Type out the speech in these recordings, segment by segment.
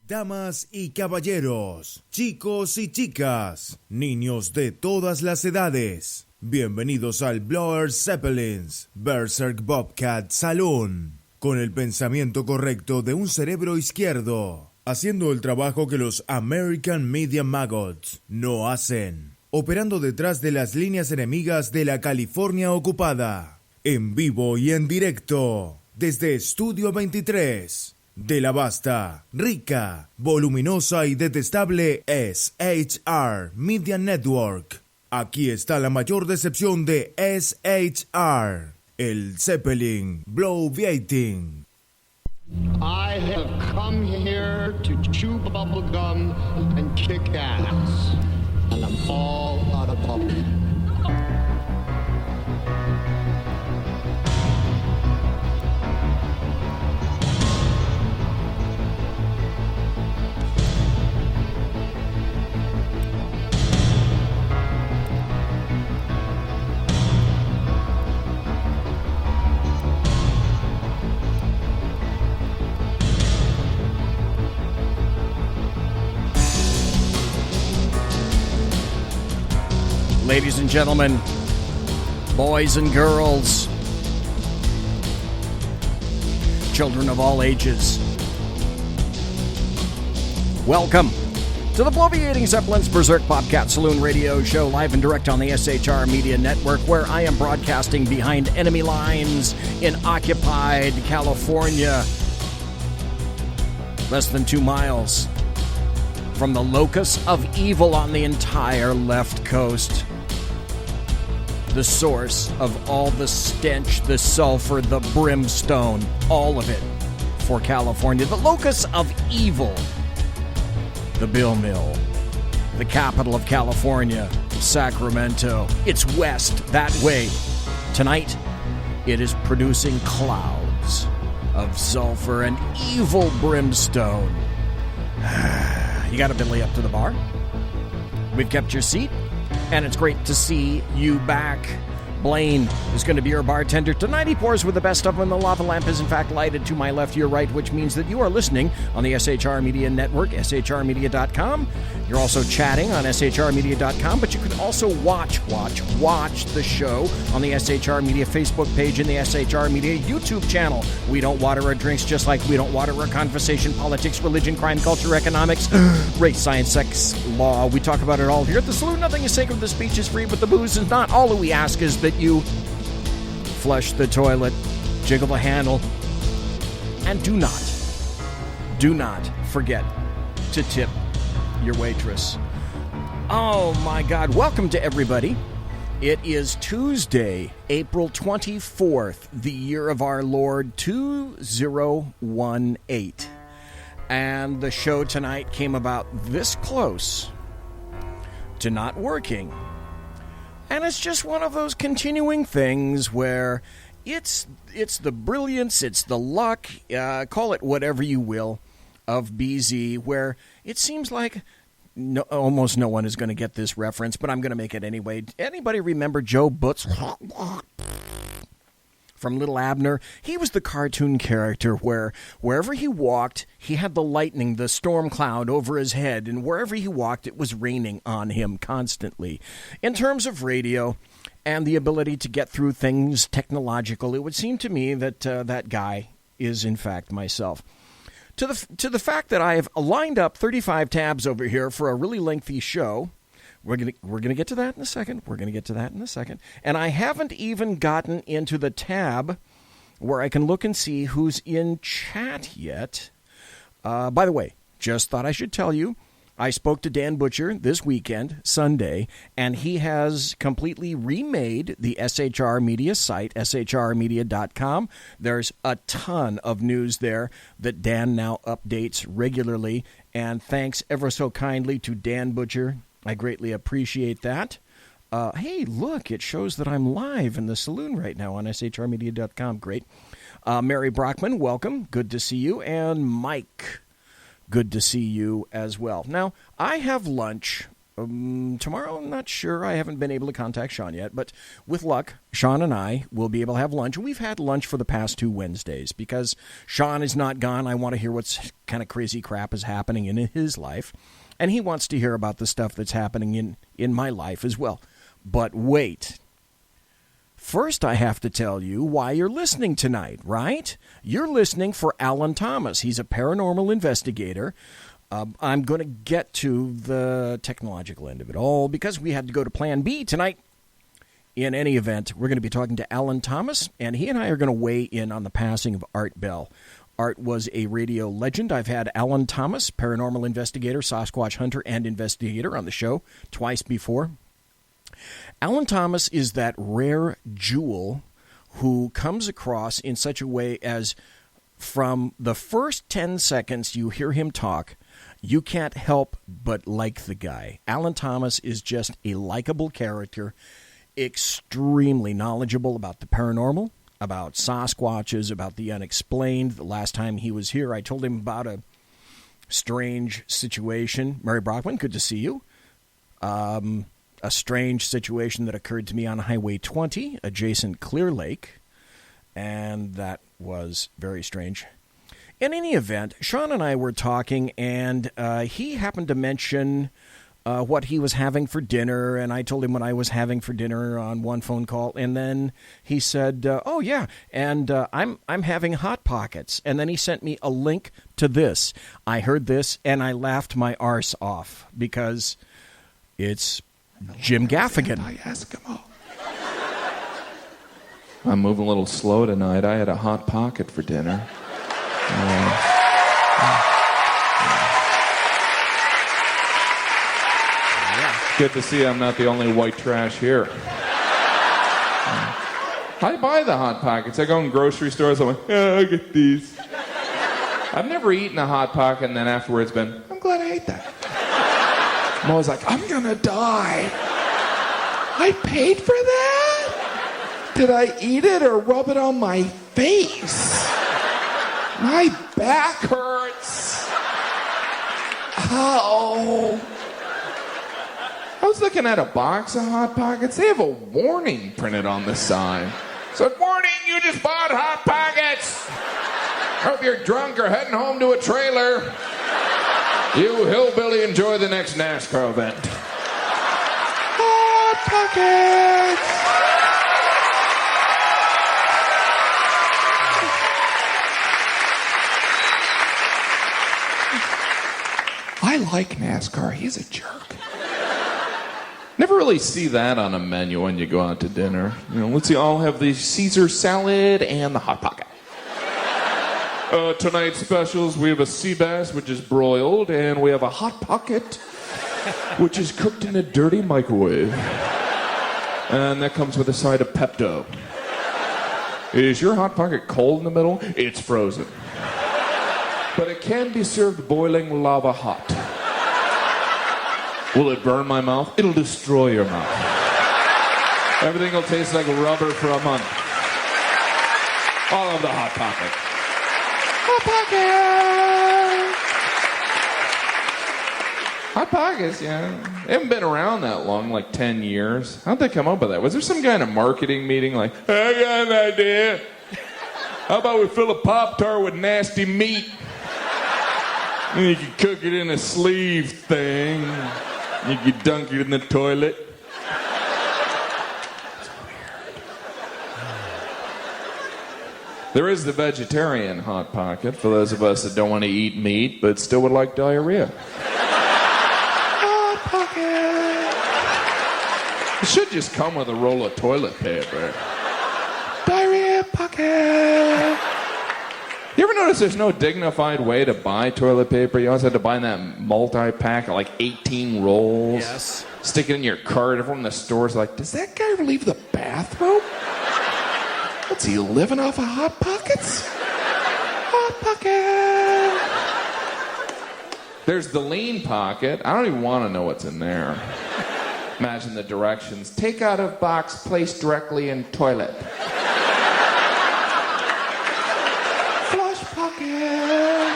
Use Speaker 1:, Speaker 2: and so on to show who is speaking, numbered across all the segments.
Speaker 1: Damas y caballeros, chicos y chicas, niños de todas las edades, bienvenidos al Blower Zeppelins Berserk Bobcat Saloon, con el pensamiento correcto de un cerebro izquierdo, haciendo el trabajo que los American Media Maggots no hacen, operando detrás de las líneas enemigas de la California ocupada, en vivo y en directo, desde Estudio 23, de la vasta, rica, voluminosa y detestable SHR Media Network. Aquí está la mayor decepción de SHR, el Zeppelin Bloviating.
Speaker 2: I have come here to chew bubble gum and kick ass, and I'm all out of bubble.
Speaker 3: Ladies and gentlemen, boys and girls, children of all ages, welcome to the Bloviating Zeppelin's Berserk Bobcat Saloon radio show, live and direct on the SHR Media Network, where I am broadcasting behind enemy lines in occupied California, less than 2 miles from the locus of evil on the entire left coast. The source of all the stench, the sulfur, the brimstone, all of it for California. The locus of evil. The Bill Mill. The capital of California, Sacramento. It's west, that way. Tonight, it is producing clouds of sulfur and evil brimstone. You got a belly up to the bar? We've kept your seat, and it's great to see you back. Blaine is going to be your bartender. Tonight he pours with the best of them. The lava lamp is in fact lighted to my left, your right, which means that you are listening on the SHR Media Network, shrmedia.com. You're also chatting on shrmedia.com, but you can also watch the show on the SHR Media Facebook page and the SHR Media YouTube channel. We don't water our drinks just like we don't water our conversation, politics, religion, crime, culture, economics, race, science, sex, law. We talk about it all here at the Saloon. Nothing is sacred. The speech is free, but the booze is not. All that we ask is that you flush the toilet, jiggle the handle, and do not forget to tip your waitress. Oh my God, welcome to everybody. It is Tuesday, April 24th, the year of our Lord 2018. And the show tonight came about this close to not working. And it's just one of those continuing things where it's the brilliance, it's the luck, call it whatever you will, of BZ, where it seems like almost no one is going to get this reference, but I'm going to make it anyway. Anybody remember Joe Butz from Little Abner? He was the cartoon character where wherever he walked, he had the lightning, the storm cloud over his head, and wherever he walked, it was raining on him constantly. In terms of radio and the ability to get through things technological, it would seem to me that that guy is, in fact, myself. To the fact that I have lined up 35 tabs over here for a really lengthy show. We're gonna get to that in a second. And I haven't even gotten into the tab where I can look and see who's in chat yet. By the way, just thought I should tell you, I spoke to Dan Butcher this weekend, Sunday, and he has completely remade the SHR Media site, shrmedia.com. There's a ton of news there that Dan now updates regularly, and thanks ever so kindly to Dan Butcher. I greatly appreciate that. Hey, look, it shows that I'm live in the saloon right now on shrmedia.com. Great. Mary Brockman, welcome. Good to see you. And Mike, good to see you as well. Now, I have lunch Tomorrow, I'm not sure. I haven't been able to contact Sean yet, but with luck, Sean and I will be able to have lunch. We've had lunch for the past 2 Wednesdays because Sean is not gone. I want to hear what's kind of crazy crap is happening in his life, and he wants to hear about the stuff that's happening in my life as well. But wait. First, I have to tell you why you're listening tonight, right? You're listening for Alan Thomas. He's a paranormal investigator. I'm going to get to the technological end of it all because we had to go to Plan B tonight. In any event, we're going to be talking to Alan Thomas, and he and I are going to weigh in on the passing of Art Bell. Art was a radio legend. I've had Alan Thomas, paranormal investigator, Sasquatch hunter, and investigator on the show twice before. Alan Thomas is that rare jewel who comes across in such a way as from the first 10 seconds you hear him talk, you can't help but like the guy. Alan Thomas is just a likable character, extremely knowledgeable about the paranormal, about Sasquatches, about the unexplained. The last time he was here, I told him about a strange situation. Mary Brockman, good to see you. A strange situation that occurred to me on Highway 20, adjacent Clear Lake, and that was very strange. In any event, Sean and I were talking, and he happened to mention what he was having for dinner, and I told him what I was having for dinner on one phone call, and then he said, oh, yeah, and I'm having Hot Pockets, and then he sent me a link to this. I heard this, and I laughed my arse off, because it's Jim Gaffigan.
Speaker 4: Eskimo. I'm moving a little slow tonight. I had a Hot Pocket for dinner. Good to see I'm not the only white trash here. I buy the Hot Pockets. I go in grocery stores. I'm like, yeah, I get these. I've never eaten a Hot Pocket and then afterwards been, I'm glad I ate that. I'm always like, I'm gonna die. I paid for that? Did I eat it or rub it on my face? My back hurts. Ow. I was looking at a box of Hot Pockets. They have a warning printed on the side. It said, warning, you just bought Hot Pockets. Hope you're drunk or heading home to a trailer. You hillbilly, enjoy the next NASCAR event. Hot Pockets! I like NASCAR. He's a jerk. Never really see that on a menu when you go out to dinner. You know, let's see, I'll have the Caesar salad and the Hot Pocket. Tonight's specials, we have a sea bass, which is broiled, and we have a Hot Pocket, which is cooked in a dirty microwave. And that comes with a side of Pepto. Is your Hot Pocket cold in the middle? It's frozen. But it can be served boiling lava hot. Will it burn my mouth? It'll destroy your mouth. Everything will taste like rubber for a month. All of the Hot Pocket. Hot Pockets! Hot Pockets, yeah. They haven't been around that long, like 10 years. How'd they come up with that? Was there some guy in a marketing meeting like, I got an idea. How about we fill a Pop-Tart with nasty meat? And you can cook it in a sleeve thing. You can dunk it in the toilet. There is the vegetarian Hot Pocket for those of us that don't want to eat meat but still would like diarrhea. Hot Pocket. It should just come with a roll of toilet paper. Diarrhea Pocket. You ever notice there's no dignified way to buy toilet paper? You always have to buy that multi-pack of like 18 rolls.
Speaker 3: Yes. Stick
Speaker 4: it in your cart. Everyone in the store's like, does that guy ever leave the bathroom? What's he living off of Hot Pockets? Hot Pocket. There's the lean pocket. I don't even want to know what's in there. Imagine the directions. Take out of box, place directly in toilet. Flush pocket.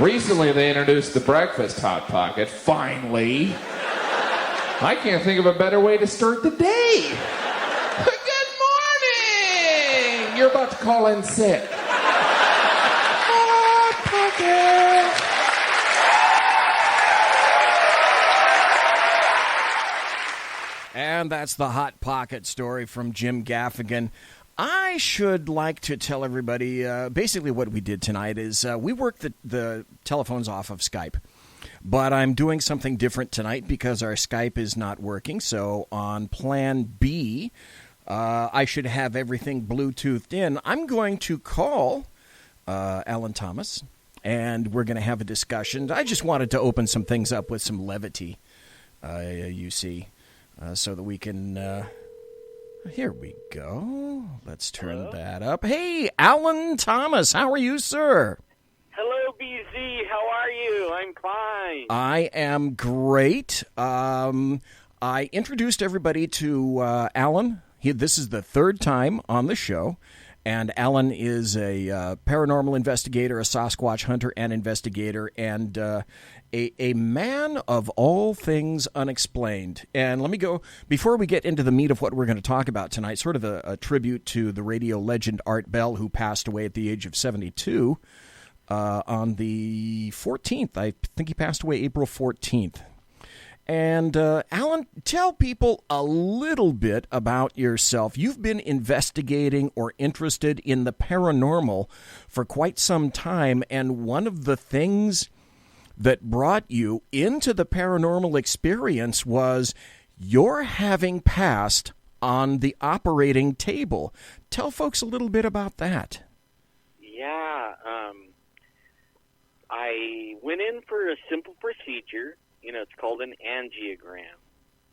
Speaker 4: Recently, they introduced the breakfast Hot Pocket. Finally. I can't think of a better way to start the day. Good morning! You're about to call in sick. Hot Pocket!
Speaker 3: And that's the Hot Pocket story from Jim Gaffigan. I should like to tell everybody basically what we did tonight is we worked the telephones off of Skype. But I'm doing something different tonight because our Skype is not working. So on plan B, I should have everything Bluetoothed in. I'm going to call Alan Thomas, and we're going to have a discussion. I just wanted to open some things up with some levity, you see, so that we can... Here we go. Let's turn that up. Hey, Alan Thomas, how are you, sir?
Speaker 5: Hello, BZ. How are you? I'm fine.
Speaker 3: I am great. I introduced everybody to Alan. This is the third time on the show, and Alan is a paranormal investigator, a Sasquatch hunter and investigator, and a man of all things unexplained. And let me go, before we get into the meat of what we're going to talk about tonight, sort of a tribute to the radio legend Art Bell, who passed away at the age of 72 on the 14th. I think he passed away April 14th. And Alan, tell people a little bit about yourself. You've been investigating or interested in the paranormal for quite some time, and one of the things that brought you into the paranormal experience was your having passed on the operating table. Tell folks a little bit about that.
Speaker 5: Yeah, I went in for a simple procedure. You know, it's called an angiogram.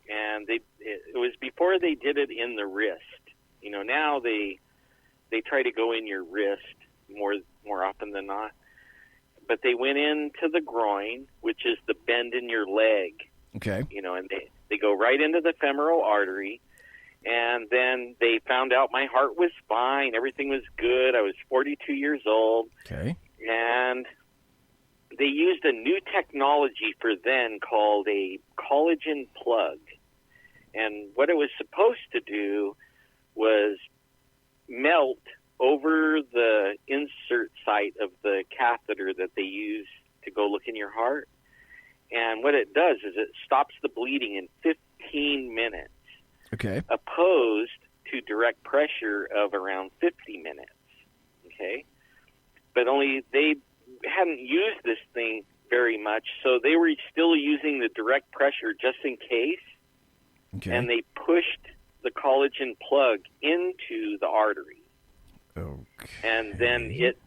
Speaker 5: And it was before they did it in the wrist. You know, now they try to go in your wrist more often than not. But they went into the groin, which is the bend in your leg.
Speaker 3: Okay.
Speaker 5: You know, and they go right into the femoral artery. And then they found out my heart was fine. Everything was good. I was 42 years old.
Speaker 3: Okay.
Speaker 5: And they used a new technology for then called a collagen plug. And what it was supposed to do was melt over the insert site of the catheter that they use to go look in your heart. And what it does is it stops the bleeding in 15 minutes.
Speaker 3: Okay.
Speaker 5: Opposed to direct pressure of around 50 minutes. Okay? But only they hadn't used this thing very much, so they were still using the direct pressure just in case.
Speaker 3: Okay.
Speaker 5: And they pushed the collagen plug into the artery.
Speaker 3: Okay.
Speaker 5: And then it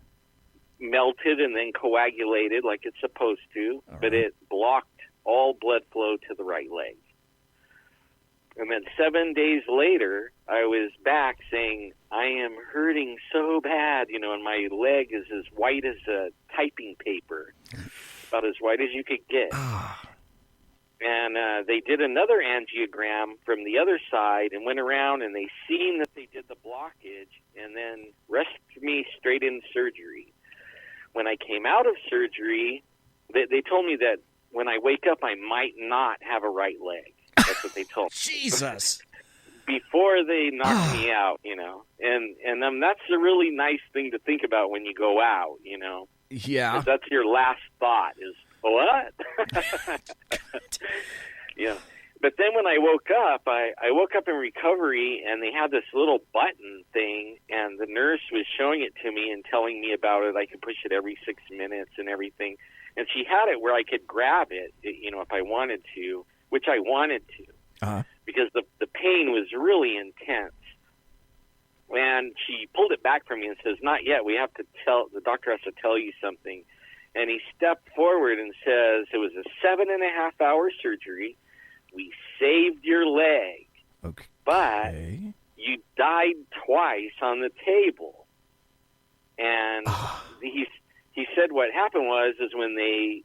Speaker 5: melted and then coagulated like it's supposed to, but it blocked all blood flow to the right leg. And then 7 days later, I was back saying, I am hurting so bad, you know, and my leg is as white as a typing paper, about as white as you could get. And they did another angiogram from the other side and went around and they seen that they did the blockage and then rushed me straight into surgery. When I came out of surgery, they told me that when I wake up, I might not have a right leg. That's what they told me.
Speaker 3: Jesus.
Speaker 5: Before they knocked me out, you know. And that's a really nice thing to think about when you go out, you know.
Speaker 3: Yeah.
Speaker 5: 'Cause that's your last thought is, what? Yeah. But then when I woke up, I woke up in recovery, and they had this little button thing, and the nurse was showing it to me and telling me about it. I could push it every 6 minutes and everything. And she had it where I could grab it, you know, if I wanted to, which I wanted to, because the pain was really intense. And she pulled it back from me and says, not yet. We have to the doctor has to tell you something. And he stepped forward and says, it was a 7.5-hour surgery. We saved your leg, but you died twice on the table. And he said what happened was when they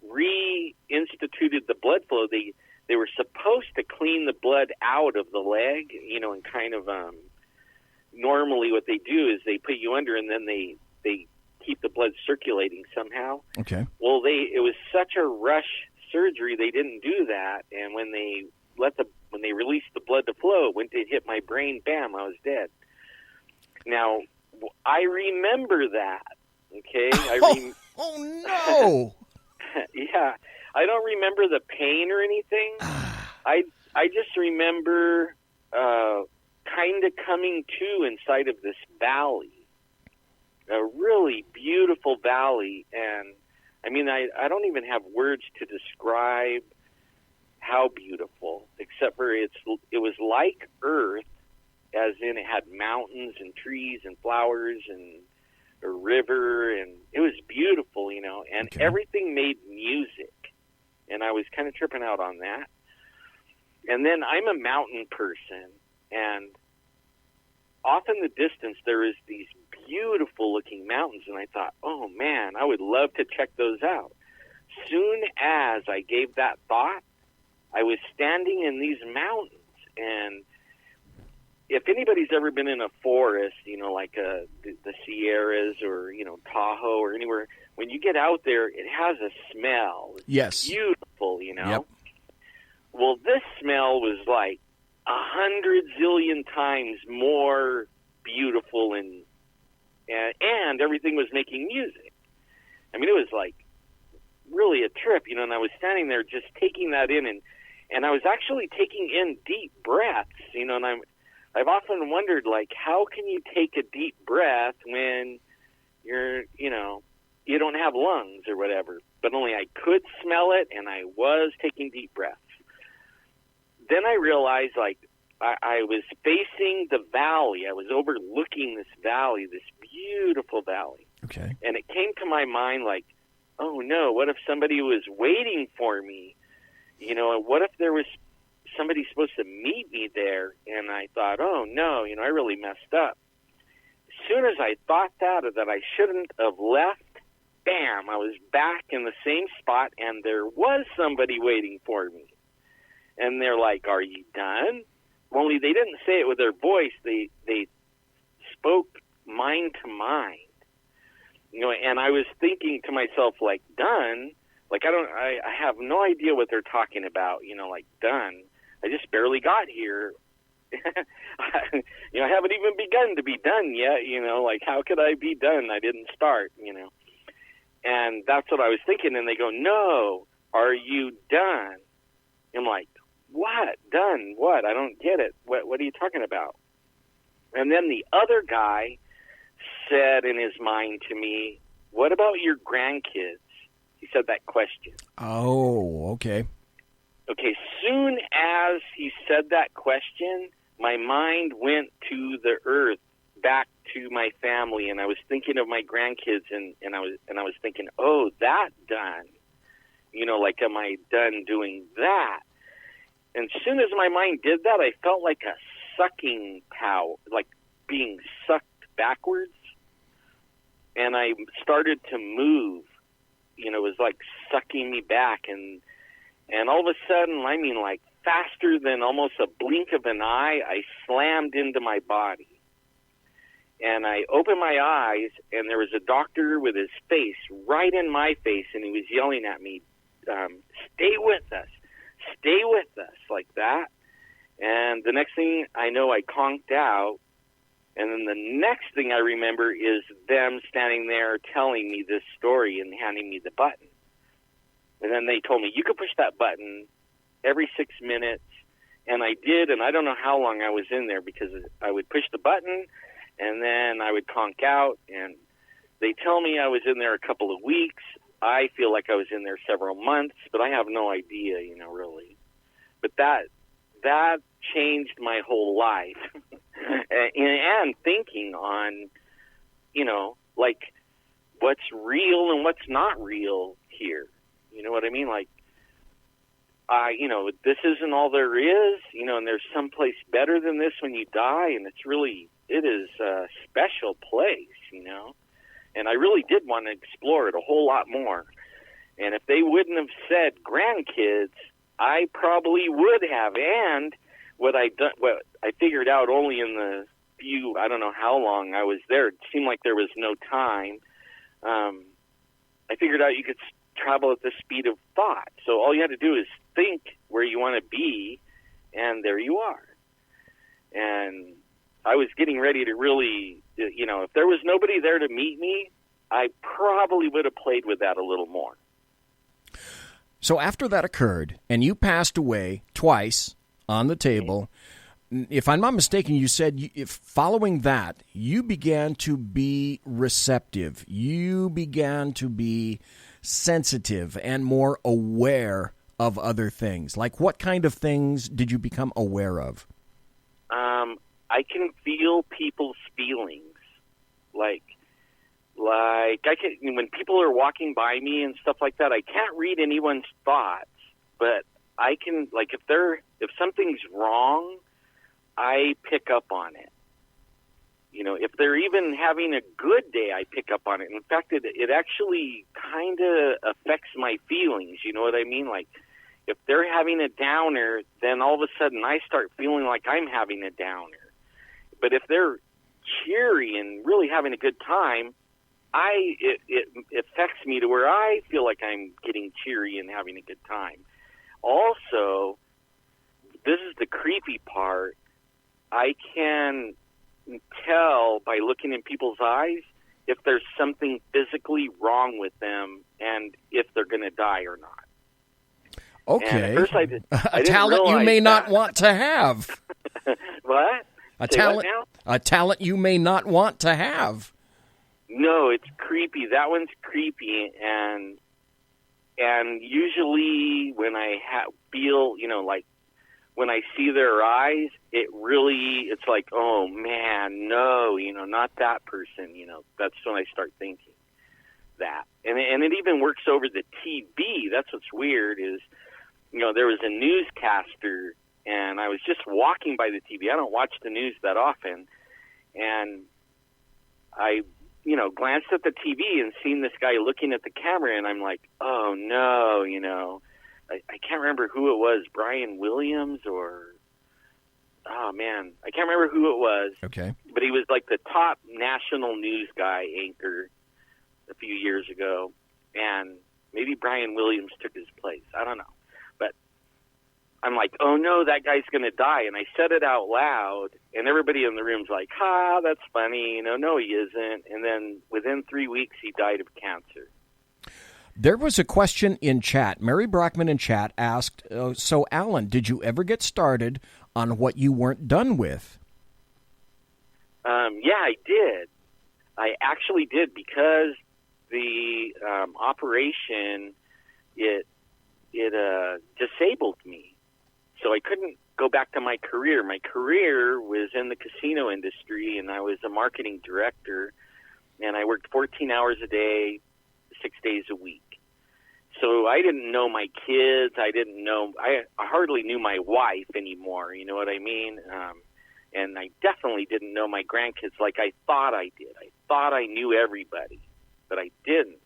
Speaker 5: reinstituted the blood flow, they were supposed to clean the blood out of the leg, you know, and kind of normally what they do is they put you under and then they keep the blood circulating somehow.
Speaker 3: Okay.
Speaker 5: Well, it was such a rush surgery, they didn't do that, and when they released the blood to flow, when it hit my brain, bam, I was dead. Now, I remember that. Okay.
Speaker 3: Oh no.
Speaker 5: Yeah, I don't remember the pain or anything. I just remember kind of coming to inside of this valley, a really beautiful valley, and I mean, I don't even have words to describe how beautiful, except for it was like Earth, as in it had mountains and trees and flowers and a river, and it was beautiful, you know, and everything made music, and I was kind of tripping out on that. And then I'm a mountain person, and off in the distance there is these beautiful looking mountains, and I thought, oh man, I would love to check those out. Soon as I gave that thought, I was standing in these mountains, and if anybody's ever been in a forest, you know, like the Sierras or, you know, Tahoe or anywhere, when you get out there, it has a smell. It's
Speaker 3: yes.
Speaker 5: beautiful, you know.
Speaker 3: Yep.
Speaker 5: Well, this smell was like 100 zillion times more beautiful, and everything was making music. I mean, it was like really a trip, you know, and I was standing there just taking that in, and I was actually taking in deep breaths, you know, and I've often wondered, like, how can you take a deep breath when you're, you know, you don't have lungs or whatever, but only I could smell it, and I was taking deep breaths. Then I realized, like, I was facing the valley. I was overlooking this valley, this beautiful valley.
Speaker 3: Okay. And
Speaker 5: it came to my mind, like, oh, no, what if somebody was waiting for me? You know, and what if there was somebody supposed to meet me there? And I thought, oh, no, you know, I really messed up. As soon as I thought that I shouldn't have left, bam, I was back in the same spot, and there was somebody waiting for me. And they're like, are you done? Only they didn't say it with their voice. They spoke mind to mind. You know, and I was thinking to myself, like, done? Like, I have no idea what they're talking about, you know, like, done. I just barely got here. You know, I haven't even begun to be done yet, you know, like, how could I be done? I didn't start, you know. And that's what I was thinking, and they go, no, are you done? I'm like, what? Done? What? I don't get it. What are you talking about? And then the other guy said in his mind to me, what about your grandkids? He said that question.
Speaker 3: Oh, okay.
Speaker 5: Okay, soon as he said that question, my mind went to the earth, back to my family, and I was thinking of my grandkids, and I was thinking, oh, that done. You know, like, am I done doing that? And as soon as my mind did that, I felt like a sucking power, like being sucked backwards. And I started to move. You know, it was like sucking me back. And all of a sudden, I mean, like faster than almost a blink of an eye, I slammed into my body. And I opened my eyes, and there was a doctor with his face right in my face, and he was yelling at me, stay with us. Stay with us, like that. And the next thing I know, I conked out. And then the next thing I remember is them standing there telling me this story and handing me the button. And then they told me, you could push that button every 6 minutes. And I did, and I don't know how long I was in there, because I would push the button, and then I would conk out. And they tell me I was in there a couple of weeks. I feel like I was in there several months, but I have no idea, you know, really. But that changed my whole life. and thinking on, you know, like, what's real and what's not real here. You know what I mean? Like, you know, this isn't all there is, you know, and there's someplace better than this when you die, and it is a special place, you know. And I really did want to explore it a whole lot more. And if they wouldn't have said grandkids, I probably would have. And what I figured out only in the few, I don't know how long I was there, it seemed like there was no time. I figured out you could travel at the speed of thought. So all you had to do is think where you want to be, and there you are. And I was getting ready to really, if there was nobody there to meet me, I probably would have played with that a little more.
Speaker 3: So after that occurred, and you passed away twice on the table, if I'm not mistaken, you said following that, you began to be receptive. You began to be sensitive and more aware of other things. Like what kind of things did you become aware of?
Speaker 5: I can feel people's feelings. Like I can, when people are walking by me and stuff like that, I can't read anyone's thoughts, but I can, like, if something's wrong, I pick up on it. If they're even having a good day, I pick up on it. In fact, it actually kind of affects my feelings. You know what I mean? Like, if they're having a downer, then all of a sudden I start feeling like I'm having a downer. But if they're cheery and really having a good time, it affects me to where I feel like I'm getting cheery and having a good time. Also, this is the creepy part. I can tell by looking in people's eyes if there's something physically wrong with them and if they're going to die or not.
Speaker 3: Okay.
Speaker 5: And at first I didn't
Speaker 3: talent you may
Speaker 5: that.
Speaker 3: not want to have.
Speaker 5: What?
Speaker 3: A
Speaker 5: Say
Speaker 3: talent,
Speaker 5: what now?
Speaker 3: a talent you may not want to have.
Speaker 5: No, it's creepy. That one's creepy, and usually when I feel, like when I see their eyes, it's like, oh man, no, not that person. That's when I start thinking that, and it even works over the TV. That's what's weird is, there was a newscaster, and I was just walking by the TV. I don't watch the news that often, and I glanced at the TV and seen this guy looking at the camera, and I'm like, oh no, I can't remember who it was, Brian Williams or, oh man, I can't remember who it was.
Speaker 3: Okay. But
Speaker 5: he was like the top national news guy anchor a few years ago, and maybe Brian Williams took his place. I don't know. But I'm like, oh no, that guy's going to die. And I said it out loud, and everybody in the room's like, ha, that's funny. No, he isn't. And then within 3 weeks, he died of cancer.
Speaker 3: There was a question in chat. Mary Brockman in chat asked, so Alan, did you ever get started on what you weren't done with?
Speaker 5: Yeah, I did. I actually did, because the operation, it disabled me. So I couldn't go back to my career. My career was in the casino industry, and I was a marketing director, and I worked 14 hours a day, 6 days a week. So I didn't know my kids. I hardly knew my wife anymore, you know what I mean? And I definitely didn't know my grandkids like I thought I did. I thought I knew everybody, but I didn't.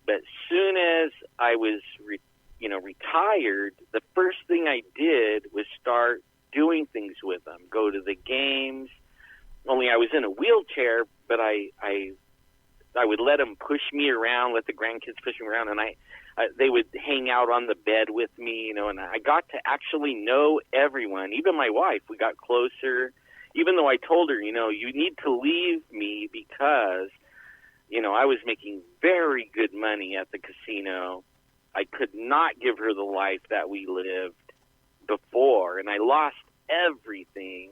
Speaker 5: But as soon as I was retired, the first thing I did was start doing things with them, go to the games. Only I was in a wheelchair, but I would let them push me around, let the grandkids push me around, and they would hang out on the bed with me, and I got to actually know everyone, even my wife. We got closer, even though I told her, you need to leave me because, I was making very good money at the casino. I could not give her the life that we lived before, and I lost everything.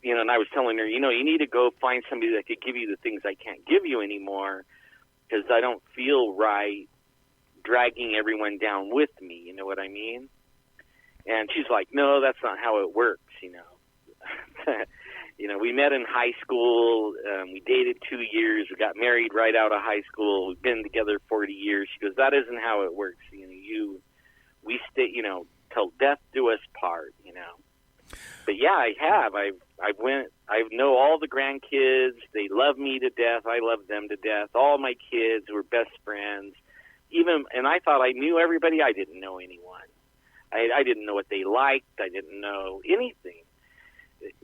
Speaker 5: And I was telling her, you need to go find somebody that could give you the things I can't give you anymore, because I don't feel right dragging everyone down with me, you know what I mean? And she's like, no, that's not how it works, we met in high school, we dated 2 years, we got married right out of high school, we've been together 40 years. She goes, that isn't how it works, we stay, till death do us part, But yeah, I have. I know all the grandkids. They love me to death. I love them to death. All my kids were best friends. And I thought I knew everybody. I didn't know anyone. I didn't know what they liked. I didn't know anything.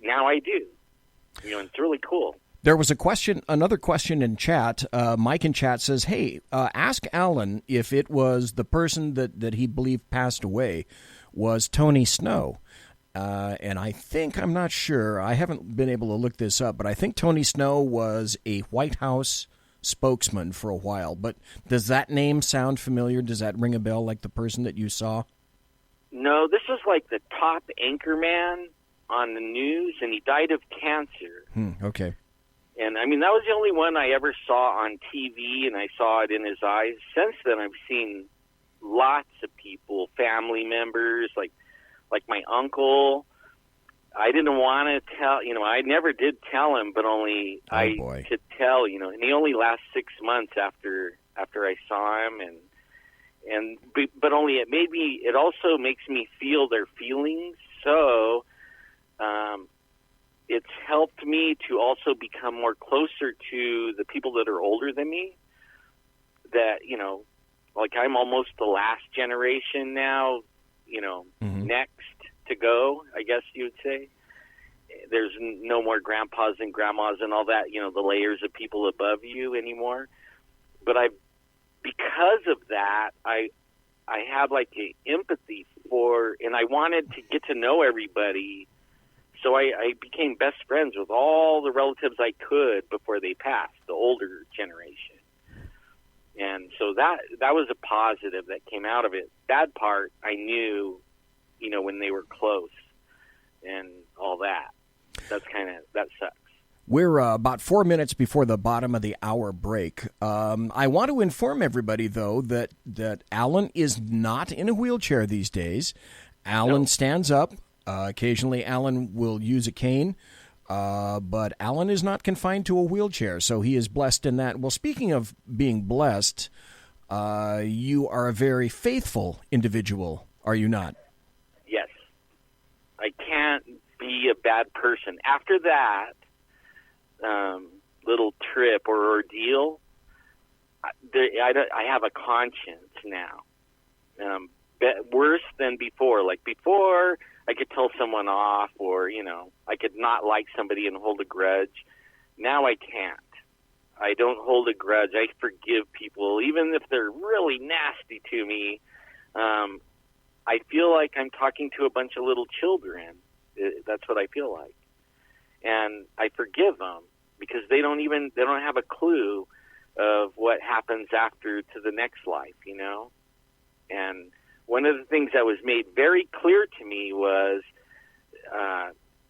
Speaker 5: Now I do. It's really cool.
Speaker 3: There was another question in chat. Mike in chat says, hey, ask Alan if it was the person that he believed passed away was Tony Snow. And I'm not sure, I haven't been able to look this up, but I think Tony Snow was a White House spokesman for a while. But does that name sound familiar? Does that ring a bell like the person that you saw?
Speaker 5: No, this was like the top anchorman on the news, and he died of cancer.
Speaker 3: Okay.
Speaker 5: And, I mean, that was the only one I ever saw on TV, and I saw it in his eyes. Since then, I've seen lots of people, family members, like my uncle. I didn't want to tell, I never did tell him, but only could tell, and he only lasts 6 months after I saw him, but only it also makes me feel their feelings. So, it's helped me to also become more closer to the people that are older than me. That, like I'm almost the last generation now, next to go, I guess you would say. There's no more grandpas and grandmas and all that, the layers of people above you anymore. But because of that, I have like an empathy and I wanted to get to know everybody. So I became best friends with all the relatives I could before they passed, the older generation. And so that was a positive that came out of it. Bad part, I knew, when they were close and all that. That sucks.
Speaker 3: We're about 4 minutes before the bottom of the hour break. I want to inform everybody, though, that Alan is not in a wheelchair these days. Alan stands up. Occasionally, Alan will use a cane, but Alan is not confined to a wheelchair, so he is blessed in that. Well, speaking of being blessed, you are a very faithful individual, are you not?
Speaker 5: Yes. I can't be a bad person. After that little trip or ordeal, I have a conscience now. Worse than before. Like before, I could tell someone off or, I could not like somebody and hold a grudge. Now I can't. I don't hold a grudge. I forgive people, even if they're really nasty to me. I feel like I'm talking to a bunch of little children. That's what I feel like. And I forgive them because they don't have a clue of what happens after to the next life, And one of the things that was made very clear to me was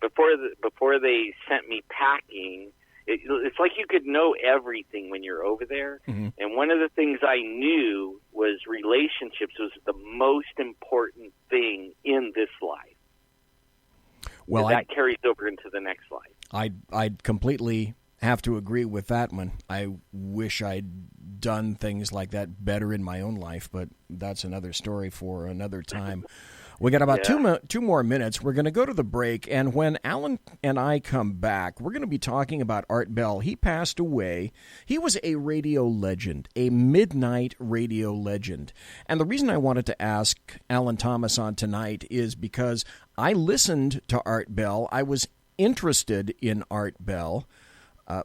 Speaker 5: before they sent me packing, it's like you could know everything when you're over there. Mm-hmm. And one of the things I knew was relationships was the most important thing in this life. Well, that carries over into the next life.
Speaker 3: I'd completely have to agree with that one. I wish I'd done things like that better in my own life, but that's another story for another time. We got about two more minutes. We're going to go to the break, and when Alan and I come back, we're going to be talking about Art Bell. He passed away. He was a radio legend, a midnight radio legend. And the reason I wanted to ask Alan Thomas on tonight is because I listened to Art Bell. I was interested in Art Bell,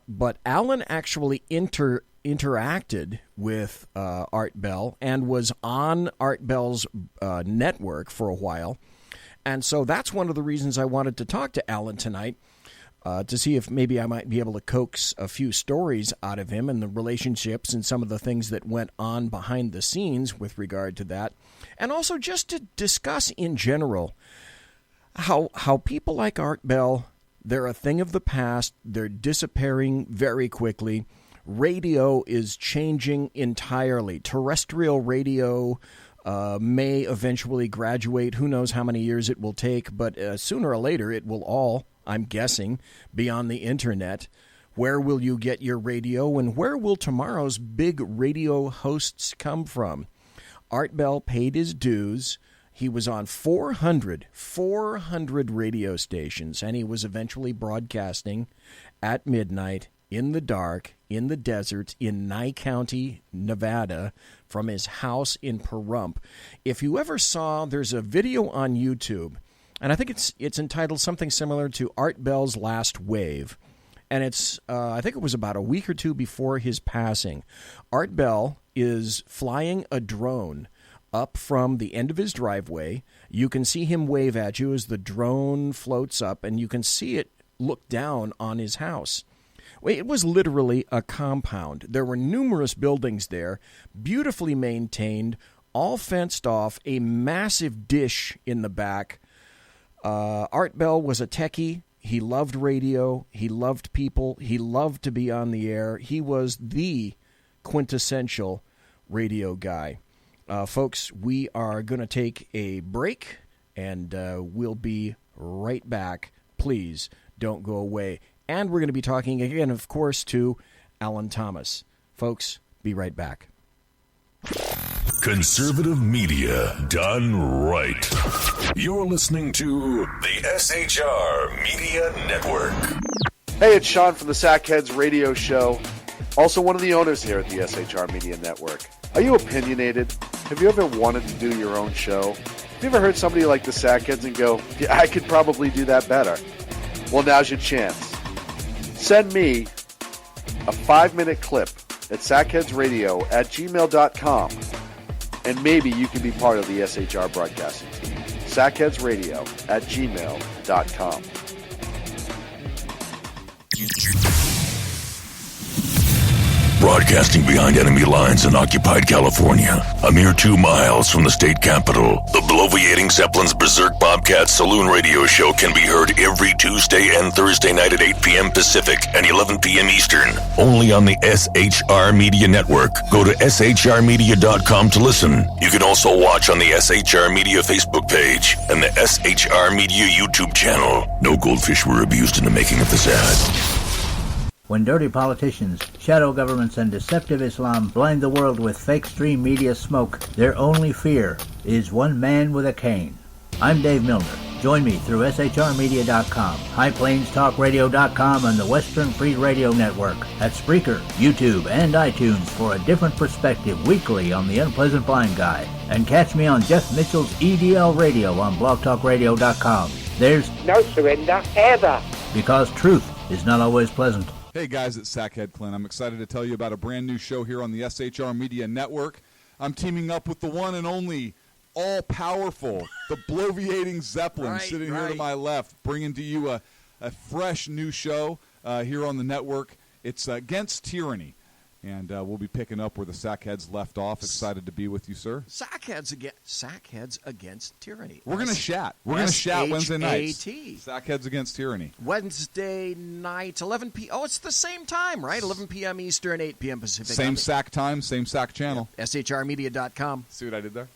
Speaker 3: but Alan actually interacted with Art Bell and was on Art Bell's network for a while. And so that's one of the reasons I wanted to talk to Alan tonight, to see if maybe I might be able to coax a few stories out of him and the relationships and some of the things that went on behind the scenes with regard to that. And also just to discuss in general how people like Art Bell, they're a thing of the past. They're disappearing very quickly. Radio is changing entirely. Terrestrial radio may eventually graduate. Who knows how many years it will take, but sooner or later it will all, I'm guessing, be on the internet. Where will you get your radio, and where will tomorrow's big radio hosts come from? Art Bell paid his dues. He was on 400 radio stations, and he was eventually broadcasting at midnight, in the dark, in the desert, in Nye County, Nevada, from his house in Pahrump. If you ever saw, there's a video on YouTube, and I think it's entitled something similar to Art Bell's Last Wave. and it's I think it was about a week or two before his passing. Art Bell is flying a drone up from the end of his driveway. You can see him wave at you as the drone floats up, and you can see it look down on his house. It was literally a compound. There were numerous buildings there, beautifully maintained, all fenced off, a massive dish in the back. Art Bell was a techie. He loved radio. He loved people. He loved to be on the air. He was the quintessential radio guy. Folks, we are going to take a break, and we'll be right back. Please don't go away. And we're going to be talking again, of course, to Alan Thomas. Folks, be right back.
Speaker 6: Conservative media done right. You're listening to the SHR Media Network.
Speaker 7: Hey, it's Sean from the Sackheads Radio Show. Also one of the owners here at the SHR Media Network. Are you opinionated? Have you ever wanted to do your own show? Have you ever heard somebody like the Sackheads and go, yeah, I could probably do that better? Well, now's your chance. Send me a 5-minute clip at sackheadsradio@gmail.com, and maybe you can be part of the SHR broadcasting team. sackheadsradio@gmail.com.
Speaker 6: Broadcasting behind enemy lines in occupied California, a mere 2 miles from the state capital, the bloviating Zeppelin's Berserk Bobcat Saloon radio show can be heard every Tuesday and Thursday night at 8 p.m. Pacific and 11 p.m. Eastern, only on the SHR Media Network. Go to shrmedia.com to listen. You can also watch on the SHR Media Facebook page and the SHR Media YouTube channel. No goldfish were abused in the making of this ad.
Speaker 8: When dirty politicians, shadow governments, and deceptive Islam blind the world with fake stream media smoke, their only fear is one man with a cane. I'm Dave Milner. Join me through shrmedia.com, highplainstalkradio.com, and the Western Free Radio Network at Spreaker, YouTube, and iTunes for a different perspective weekly on the Unpleasant Blind Guy. And catch me on Jeff Mitchell's EDL Radio on blogtalkradio.com. There's
Speaker 9: no surrender ever,
Speaker 8: because truth is not always pleasant.
Speaker 10: Hey guys, it's Sackhead Clint. I'm excited to tell you about a brand new show here on the SHR Media Network. I'm teaming up with the one and only all-powerful, the bloviating Zeppelin, sitting here to my left, bringing to you a fresh new show here on the network. It's Against Tyranny, and we'll be picking up where the Sackheads left off. Excited to be with you, sir.
Speaker 3: Sackheads Against Tyranny.
Speaker 10: We're going to chat. We're going to chat Wednesday nights.
Speaker 3: SHAT.
Speaker 10: Sackheads Against Tyranny.
Speaker 3: Wednesday night, 11 p.m. Oh, it's the same time, right? 11 p.m. Eastern, 8 p.m. Pacific.
Speaker 10: Same SAC time, same SAC channel.
Speaker 3: Yeah. SHRmedia.com.
Speaker 10: See what I did there?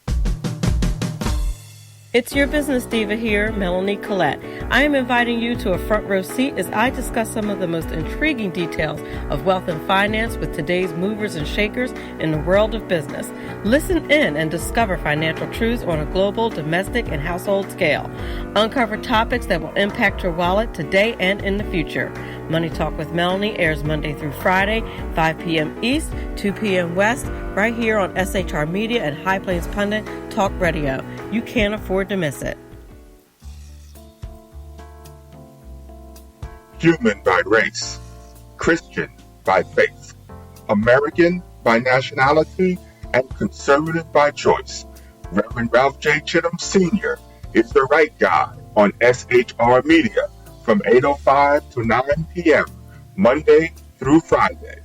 Speaker 11: It's your business diva here, Melanie Collette. I am inviting you to a front row seat as I discuss some of the most intriguing details of wealth and finance with today's movers and shakers in the world of business. Listen in and discover financial truths on a global, domestic, and household scale. Uncover topics that will impact your wallet today and in the future. Money Talk with Melanie airs Monday through Friday, 5 p.m. East, 2 p.m. West, right here on SHR Media and High Plains Pundit Talk Radio. You can't afford to miss it.
Speaker 12: Human by race, Christian by faith, American by nationality, and conservative by choice. Reverend Ralph J. Chittum Sr. is the right guy on SHR Media from 8:05 to 9 p.m. Monday through Friday.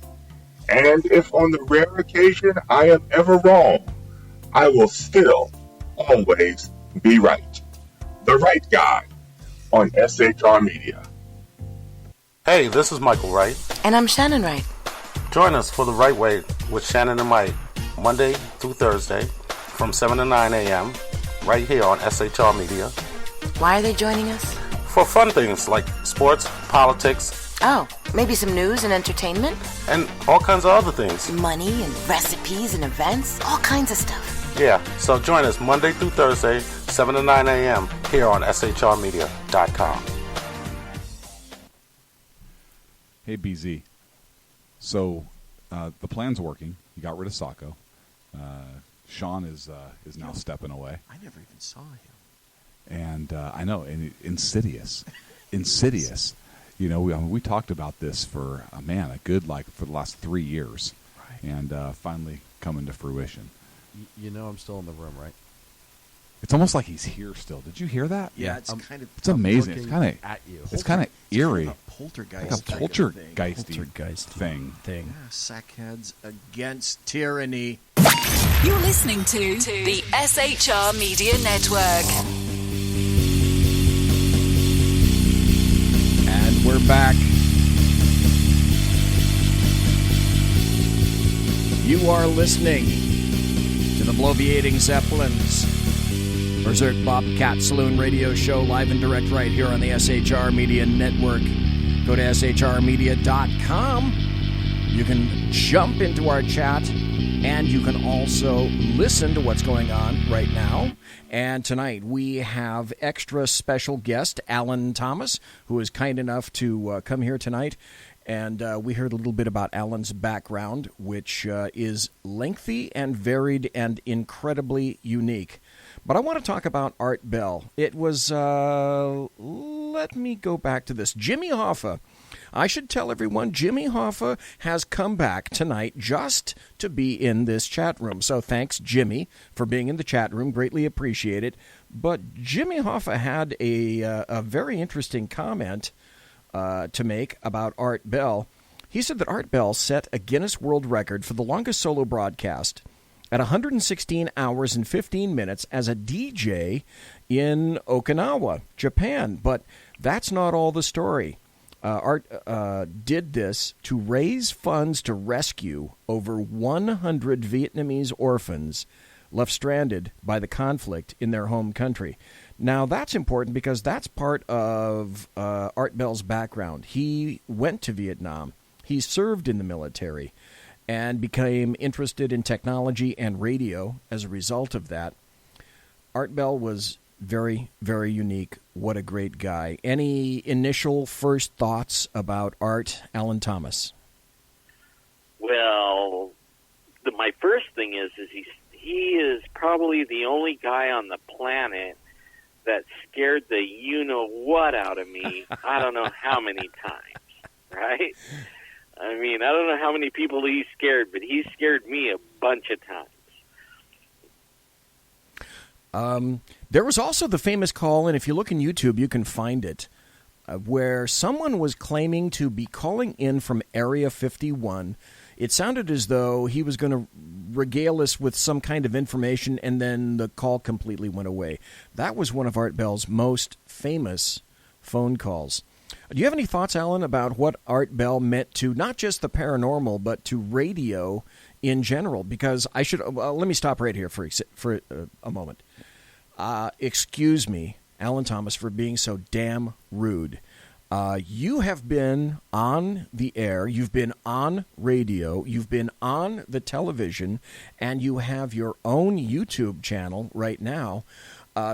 Speaker 12: And if on the rare occasion I am ever wrong, I will still always be right. The right guy on SHR Media.
Speaker 13: Hey, this is Michael Wright.
Speaker 14: And I'm Shannon Wright.
Speaker 13: Join us for The Right Way with Shannon and Mike, Monday through Thursday from 7 to 9 a.m. right here on SHR Media.
Speaker 14: Why are they joining us?
Speaker 13: For fun things like sports, politics.
Speaker 14: Oh, maybe some news and entertainment?
Speaker 13: And all kinds of other things.
Speaker 14: Money and recipes and events, all kinds of stuff.
Speaker 13: Yeah, so join us Monday through Thursday, 7 to 9 a.m. here on shrmedia.com.
Speaker 10: Hey, BZ. So the plan's working. You got rid of Sacco. Sean is now stepping away.
Speaker 3: I never even saw him.
Speaker 10: And I know, and Insidious. You You know, we talked about this for for the last 3 years,
Speaker 3: right.
Speaker 10: And finally coming to fruition.
Speaker 7: You know, I'm still in the room, right?
Speaker 10: It's almost like he's here still. Did you hear that?
Speaker 3: Yeah, it's kind of.
Speaker 10: It's amazing. It's kind of
Speaker 7: at you.
Speaker 10: It's kind of eerie.
Speaker 3: Kind of poltergeist.
Speaker 10: Like a poltergeist
Speaker 3: thing.
Speaker 10: Yeah,
Speaker 3: Sackheads against tyranny.
Speaker 15: You're listening to the SHR Media Network.
Speaker 3: And we're back. You are listening to the Bloviating Zeppelins Berserk Bobcat Saloon radio show, live and direct right here on the SHR Media Network. Go to shrmedia.com. You can jump into our chat, and you can also listen to what's going on right now. And tonight we have extra special guest Alan Thomas, who is kind enough to come here tonight. And we heard a little bit about Alan's background, which is lengthy and varied and incredibly unique. But I want to talk about Art Bell. It was, let me go back to this. Jimmy Hoffa. I should tell everyone, Jimmy Hoffa has come back tonight just to be in this chat room. So thanks, Jimmy, for being in the chat room. Greatly appreciate it. But Jimmy Hoffa had a very interesting comment to make about Art Bell. He said that Art Bell set a Guinness World Record for the longest solo broadcast at 116 hours and 15 minutes as a DJ in Okinawa, Japan. But that's not all the story. Art did this to raise funds to rescue over 100 Vietnamese orphans left stranded by the conflict in their home country. Now, that's important because that's part of Art Bell's background. He went to Vietnam. He served in the military and became interested in technology and radio as a result of that. Art Bell was very, very unique. What a great guy. Any initial first thoughts about Art, Alan Thomas?
Speaker 5: Well, my first thing is he is probably the only guy on the planet that scared the you-know-what out of me I don't know how many times, right? I mean, I don't know how many people he scared, but he scared me a bunch of times.
Speaker 3: There was also the famous call, and if you look in YouTube, you can find it, where someone was claiming to be calling in from Area 51. It sounded as though he was going to regale us with some kind of information, and then the call completely went away. That was one of Art Bell's most famous phone calls. Do you have any thoughts, Alan, about what Art Bell meant to not just the paranormal, but to radio in general? Because I should let me stop right here for a moment. Excuse me, Alan Thomas, for being so damn rude. You have been on the air, you've been on radio, you've been on the television, and you have your own YouTube channel right now.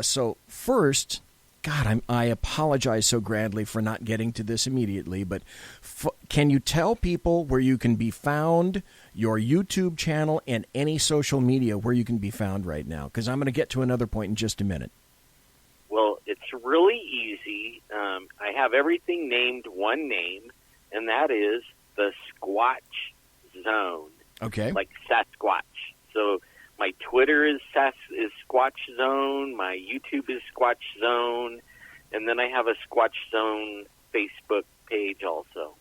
Speaker 3: So first, God, I apologize so grandly for not getting to this immediately, but can you tell people where you can be found, your YouTube channel, and any social media where you can be found right now? Because I'm going to get to another point in just a minute.
Speaker 5: Well, it's really easy. I have everything named one name, and that is the Squatch Zone.
Speaker 3: Okay.
Speaker 5: Like Sasquatch. So my Twitter is Squatch Zone. My YouTube is Squatch Zone. And then I have a Squatch Zone Facebook page also.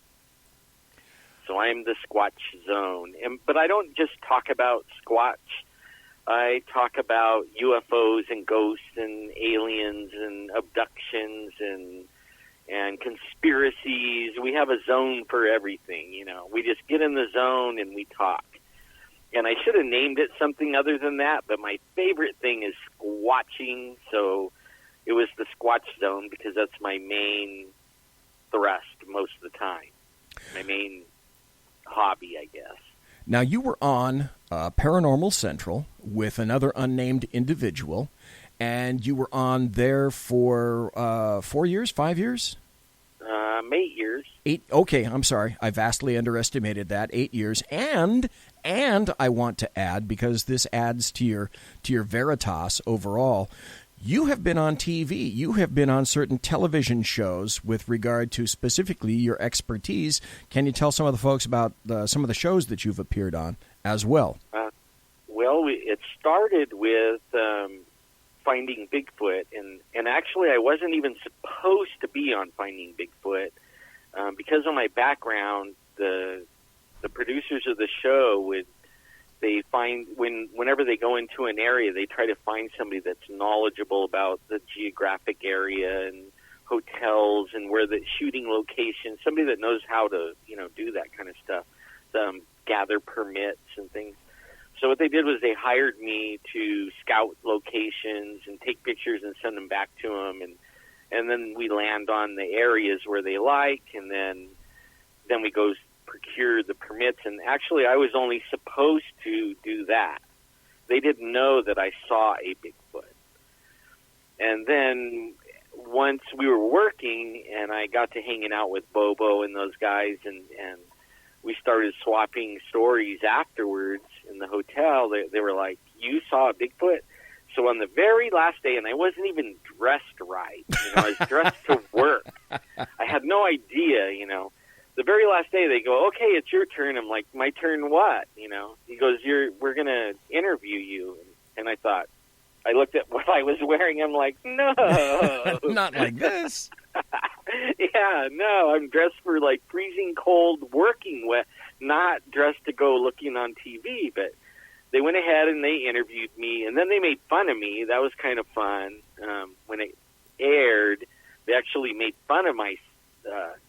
Speaker 5: So I'm the Squatch Zone. But I don't just talk about Squatch. I talk about UFOs and ghosts and aliens and abductions and conspiracies. We have a zone for everything, you know. We just get in the zone and we talk. And I should have named it something other than that, but my favorite thing is squatching, so it was the Squatch Zone because that's my main thrust most of the time. My main hobby, I guess.
Speaker 3: Now, you were on Paranormal Central with another unnamed individual, and you were on there for 4 years, 5 years?
Speaker 5: 8 years.
Speaker 3: 8. Okay, I'm sorry. I vastly underestimated that. 8 years. And I want to add, because this adds to your Veritas overall, You have been on TV. You have been on certain television shows with regard to specifically your expertise. Can you tell some of the folks about some of the shows that you've appeared on as well?
Speaker 5: It started with Finding Bigfoot, and actually I wasn't even supposed to be on Finding Bigfoot. Because of my background, the producers of the show whenever they go into an area, they try to find somebody that's knowledgeable about the geographic area and hotels and where the shooting locations, somebody that knows how to, do that kind of stuff, gather permits and things. So what they did was they hired me to scout locations and take pictures and send them back to them, and then we land on the areas where they like, and then we go procure the permits. And actually, I was only supposed to do that. They didn't know that I saw a Bigfoot. And then once we were working, and I got to hanging out with Bobo and those guys, and we started swapping stories afterwards in the hotel, they were like, "You saw a Bigfoot?" So on the very last day, and I wasn't even dressed right, I was dressed to work. I had no idea, The very last day, they go, "Okay, it's your turn." I'm like, "My turn what?" He goes, "We're going to interview you." And I thought, I looked at what I was wearing. I'm like, no.
Speaker 3: Not like this.
Speaker 5: Yeah, no, I'm dressed for like freezing cold working wear, not dressed to go looking on TV. But they went ahead and they interviewed me, and then they made fun of me. That was kind of fun. When it aired, they actually made fun of my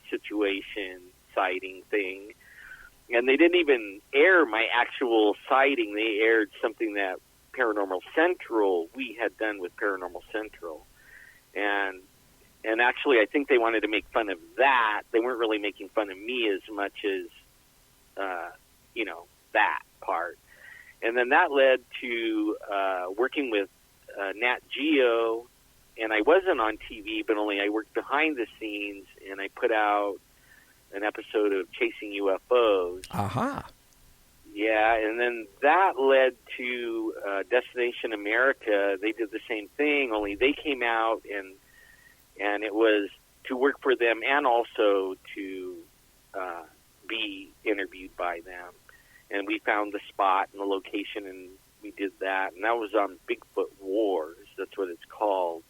Speaker 5: situation sighting thing, and they didn't even air my actual sighting. They aired something that Paranormal Central, we had done with Paranormal Central, and actually I think they wanted to make fun of that. They weren't really making fun of me as much as that part. And then that led to working with Nat Geo, and I wasn't on TV, but only I worked behind the scenes, and I put out an episode of Chasing UFOs.
Speaker 3: Aha.
Speaker 5: Yeah, and then that led to Destination America. They did the same thing, only they came out, and it was to work for them and also to be interviewed by them. And we found the spot and the location, and we did that. And that was on Bigfoot Wars. That's what it's called.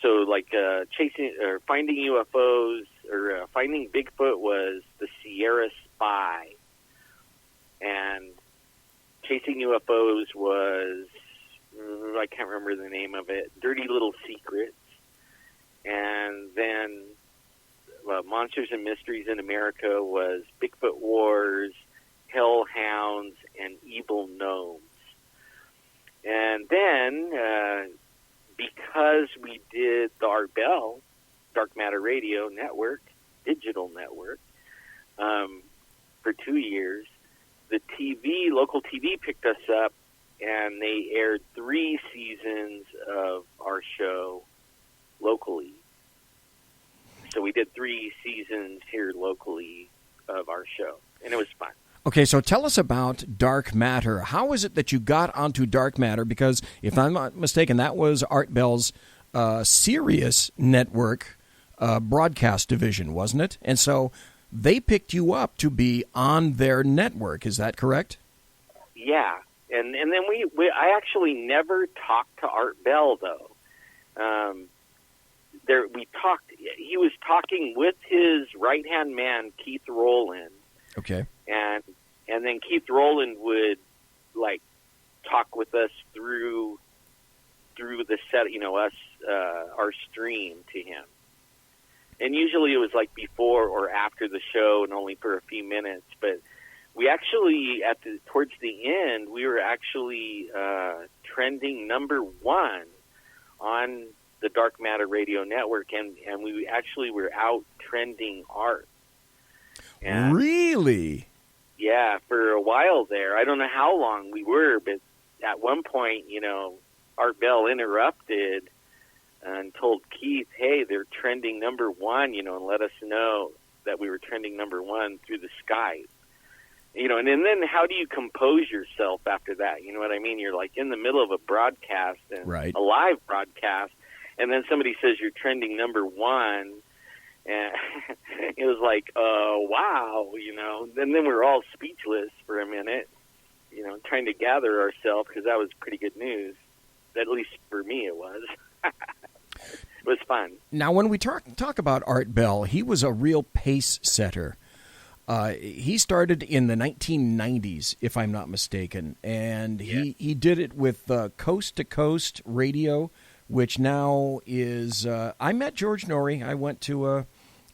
Speaker 5: So, like, Finding UFOs or Finding Bigfoot was the Sierra Spy, and Chasing UFOs was, I can't remember the name of it, Dirty Little Secrets, and then Monsters and Mysteries in America was Bigfoot Wars, Hellhounds, and Evil Gnomes. And then, because we did the Art Bell, Dark Matter Radio Network, digital network, for 2 years, the local TV picked us up, and they aired 3 seasons of our show locally. So we did 3 seasons here locally of our show, and it was fun.
Speaker 3: Okay, so tell us about Dark Matter. How is it that you got onto Dark Matter? Because if I'm not mistaken, that was Art Bell's Sirius network broadcast division, wasn't it? And so they picked you up to be on their network. Is that correct?
Speaker 5: Yeah, and then I actually never talked to Art Bell, though. We talked. He was talking with his right-hand man, Keith Rowland.
Speaker 3: Okay.
Speaker 5: And then Keith Rowland would talk with us through the set, us, our stream to him. And usually it was before or after the show, and only for a few minutes. But we actually, towards the end, we were actually trending #1 on the Dark Matter Radio Network, and we actually were out trending Art. And
Speaker 3: really?
Speaker 5: Yeah, for a while there. I don't know how long we were, but at one point, Art Bell interrupted and told Keith, "Hey, they're trending #1, and let us know that we were trending #1 through the Skype." and then how do you compose yourself after that? You know what I mean? You're like in the middle of a broadcast, and a live broadcast, and then somebody says you're trending #1, and it was like, wow, And then we're all speechless for a minute, trying to gather ourselves, because that was pretty good news. At least for me it was. It was fun.
Speaker 3: Now, when we talk about Art Bell, he was a real pace setter. He started in the 1990s, if I'm not mistaken, and he did it with Coast to Coast Radio, which now is... I met George Norrie. I went to a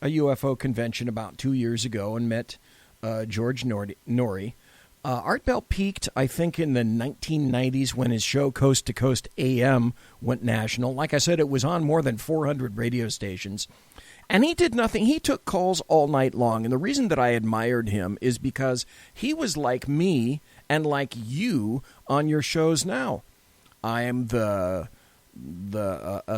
Speaker 3: UFO convention about 2 years ago and met George Norrie. Art Bell peaked, I think, in the 1990s when his show Coast to Coast AM went national. Like I said, it was on more than 400 radio stations. And he did nothing. He took calls all night long. And the reason that I admired him is because he was like me and like you on your shows now. I am a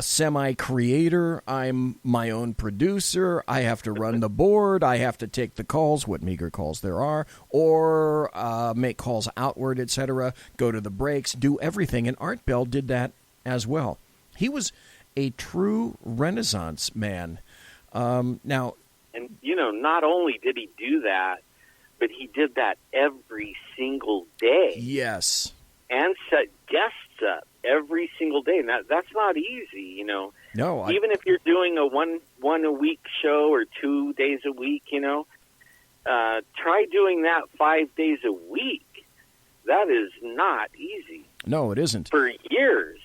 Speaker 3: semi-creator. I'm my own producer. I have to run the board. I have to take the calls, what meager calls there are, or make calls outward, etc., go to the breaks, do everything. And Art Bell did that as well. He was a true Renaissance man. Now,
Speaker 5: and not only did he do that, but he did that every single day.
Speaker 3: Yes,
Speaker 5: and set guests up every single day. And that's not easy, No, even if you're doing a one a week show or 2 days a week, try doing that 5 days a week. That is not easy.
Speaker 3: No, it isn't.
Speaker 5: For years.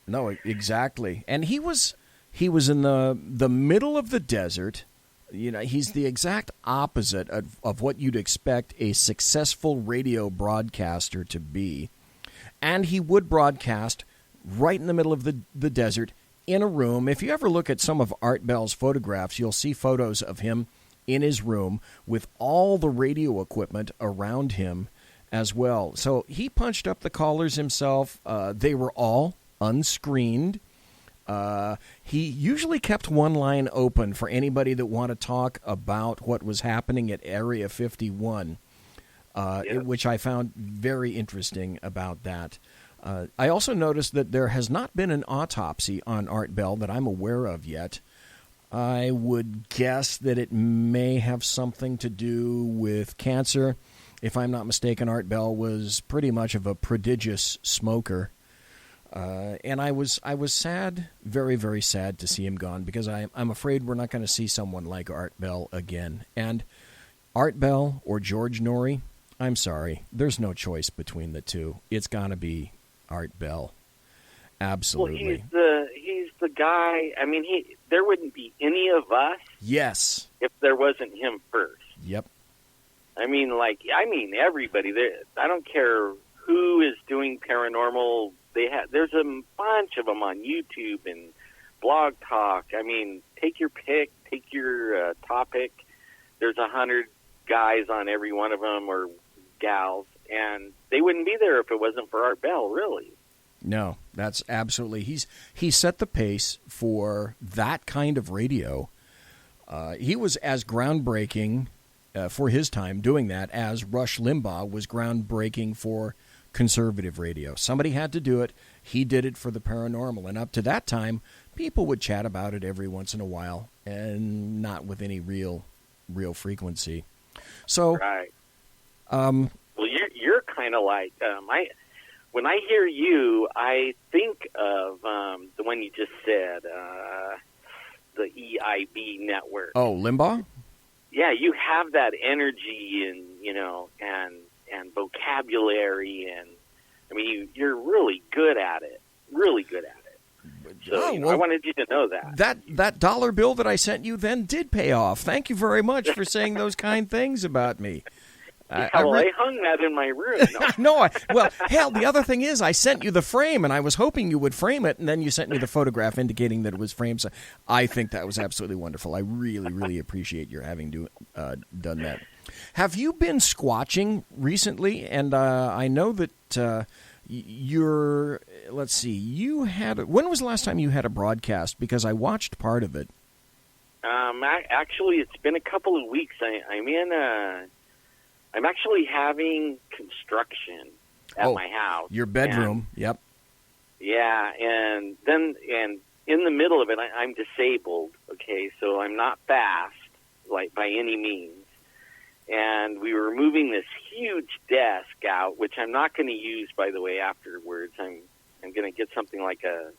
Speaker 3: No, exactly. And he was in the middle of the desert. He's the exact opposite of what you'd expect a successful radio broadcaster to be. And he would broadcast right in the middle of the desert in a room. If you ever look at some of Art Bell's photographs, you'll see photos of him in his room with all the radio equipment around him as well. So he punched up the callers himself. They were all unscreened. He usually kept one line open for anybody that wanted to talk about what was happening at Area 51, which I found very interesting about that. I also noticed that there has not been an autopsy on Art Bell that I'm aware of yet. I would guess that it may have something to do with cancer. If I'm not mistaken, Art Bell was pretty much of a prodigious smoker. And I was sad, very, very sad to see him gone, because I'm afraid we're not going to see someone like Art Bell again. And Art Bell or George Norrie, I'm sorry, there's no choice between the two. It's got to be Art Bell. Absolutely.
Speaker 5: Well, he's the guy. I mean, there wouldn't be any of us.
Speaker 3: Yes.
Speaker 5: If there wasn't him first.
Speaker 3: Yep.
Speaker 5: I mean, everybody. I don't care who is doing paranormal. There's a bunch of them on YouTube and Blog Talk. I mean, take your pick, take your topic. There's 100 guys on every one of them, or gals, and they wouldn't be there if it wasn't for Art Bell, really.
Speaker 3: No, that's absolutely. He set the pace for that kind of radio. He was as groundbreaking for his time doing that as Rush Limbaugh was groundbreaking for conservative radio. Somebody had to do it. He did it for the paranormal. And up to that time, people would chat about it every once in a while, and not with any real frequency. So,
Speaker 5: right. Well, you're kind of like when I hear you, I think of the one you just said, the EIB network.
Speaker 3: Oh, Limbaugh?
Speaker 5: Yeah, you have that energy and and vocabulary, and I mean you're really good at it. Really good at it. So I wanted you to know that.
Speaker 3: That dollar bill that I sent you then did pay off. Thank you very much for saying those kind things about me.
Speaker 5: I hung that in my room.
Speaker 3: No, hell, the other thing is I sent you the frame, and I was hoping you would frame it, and then you sent me the photograph indicating that it was framed. So I think that was absolutely wonderful. I really, really appreciate your having done that. Have you been squatching recently? And I know that let's see, when was the last time you had a broadcast? Because I watched part of it.
Speaker 5: Actually, it's been a couple of weeks. I'm in I'm actually having construction at my house.
Speaker 3: Your bedroom, yep.
Speaker 5: Yeah, and in the middle of it, I'm disabled, okay, so I'm not fast, like, by any means. And we were moving this huge desk out, which I'm not going to use, by the way, afterwards. I'm going to get something like a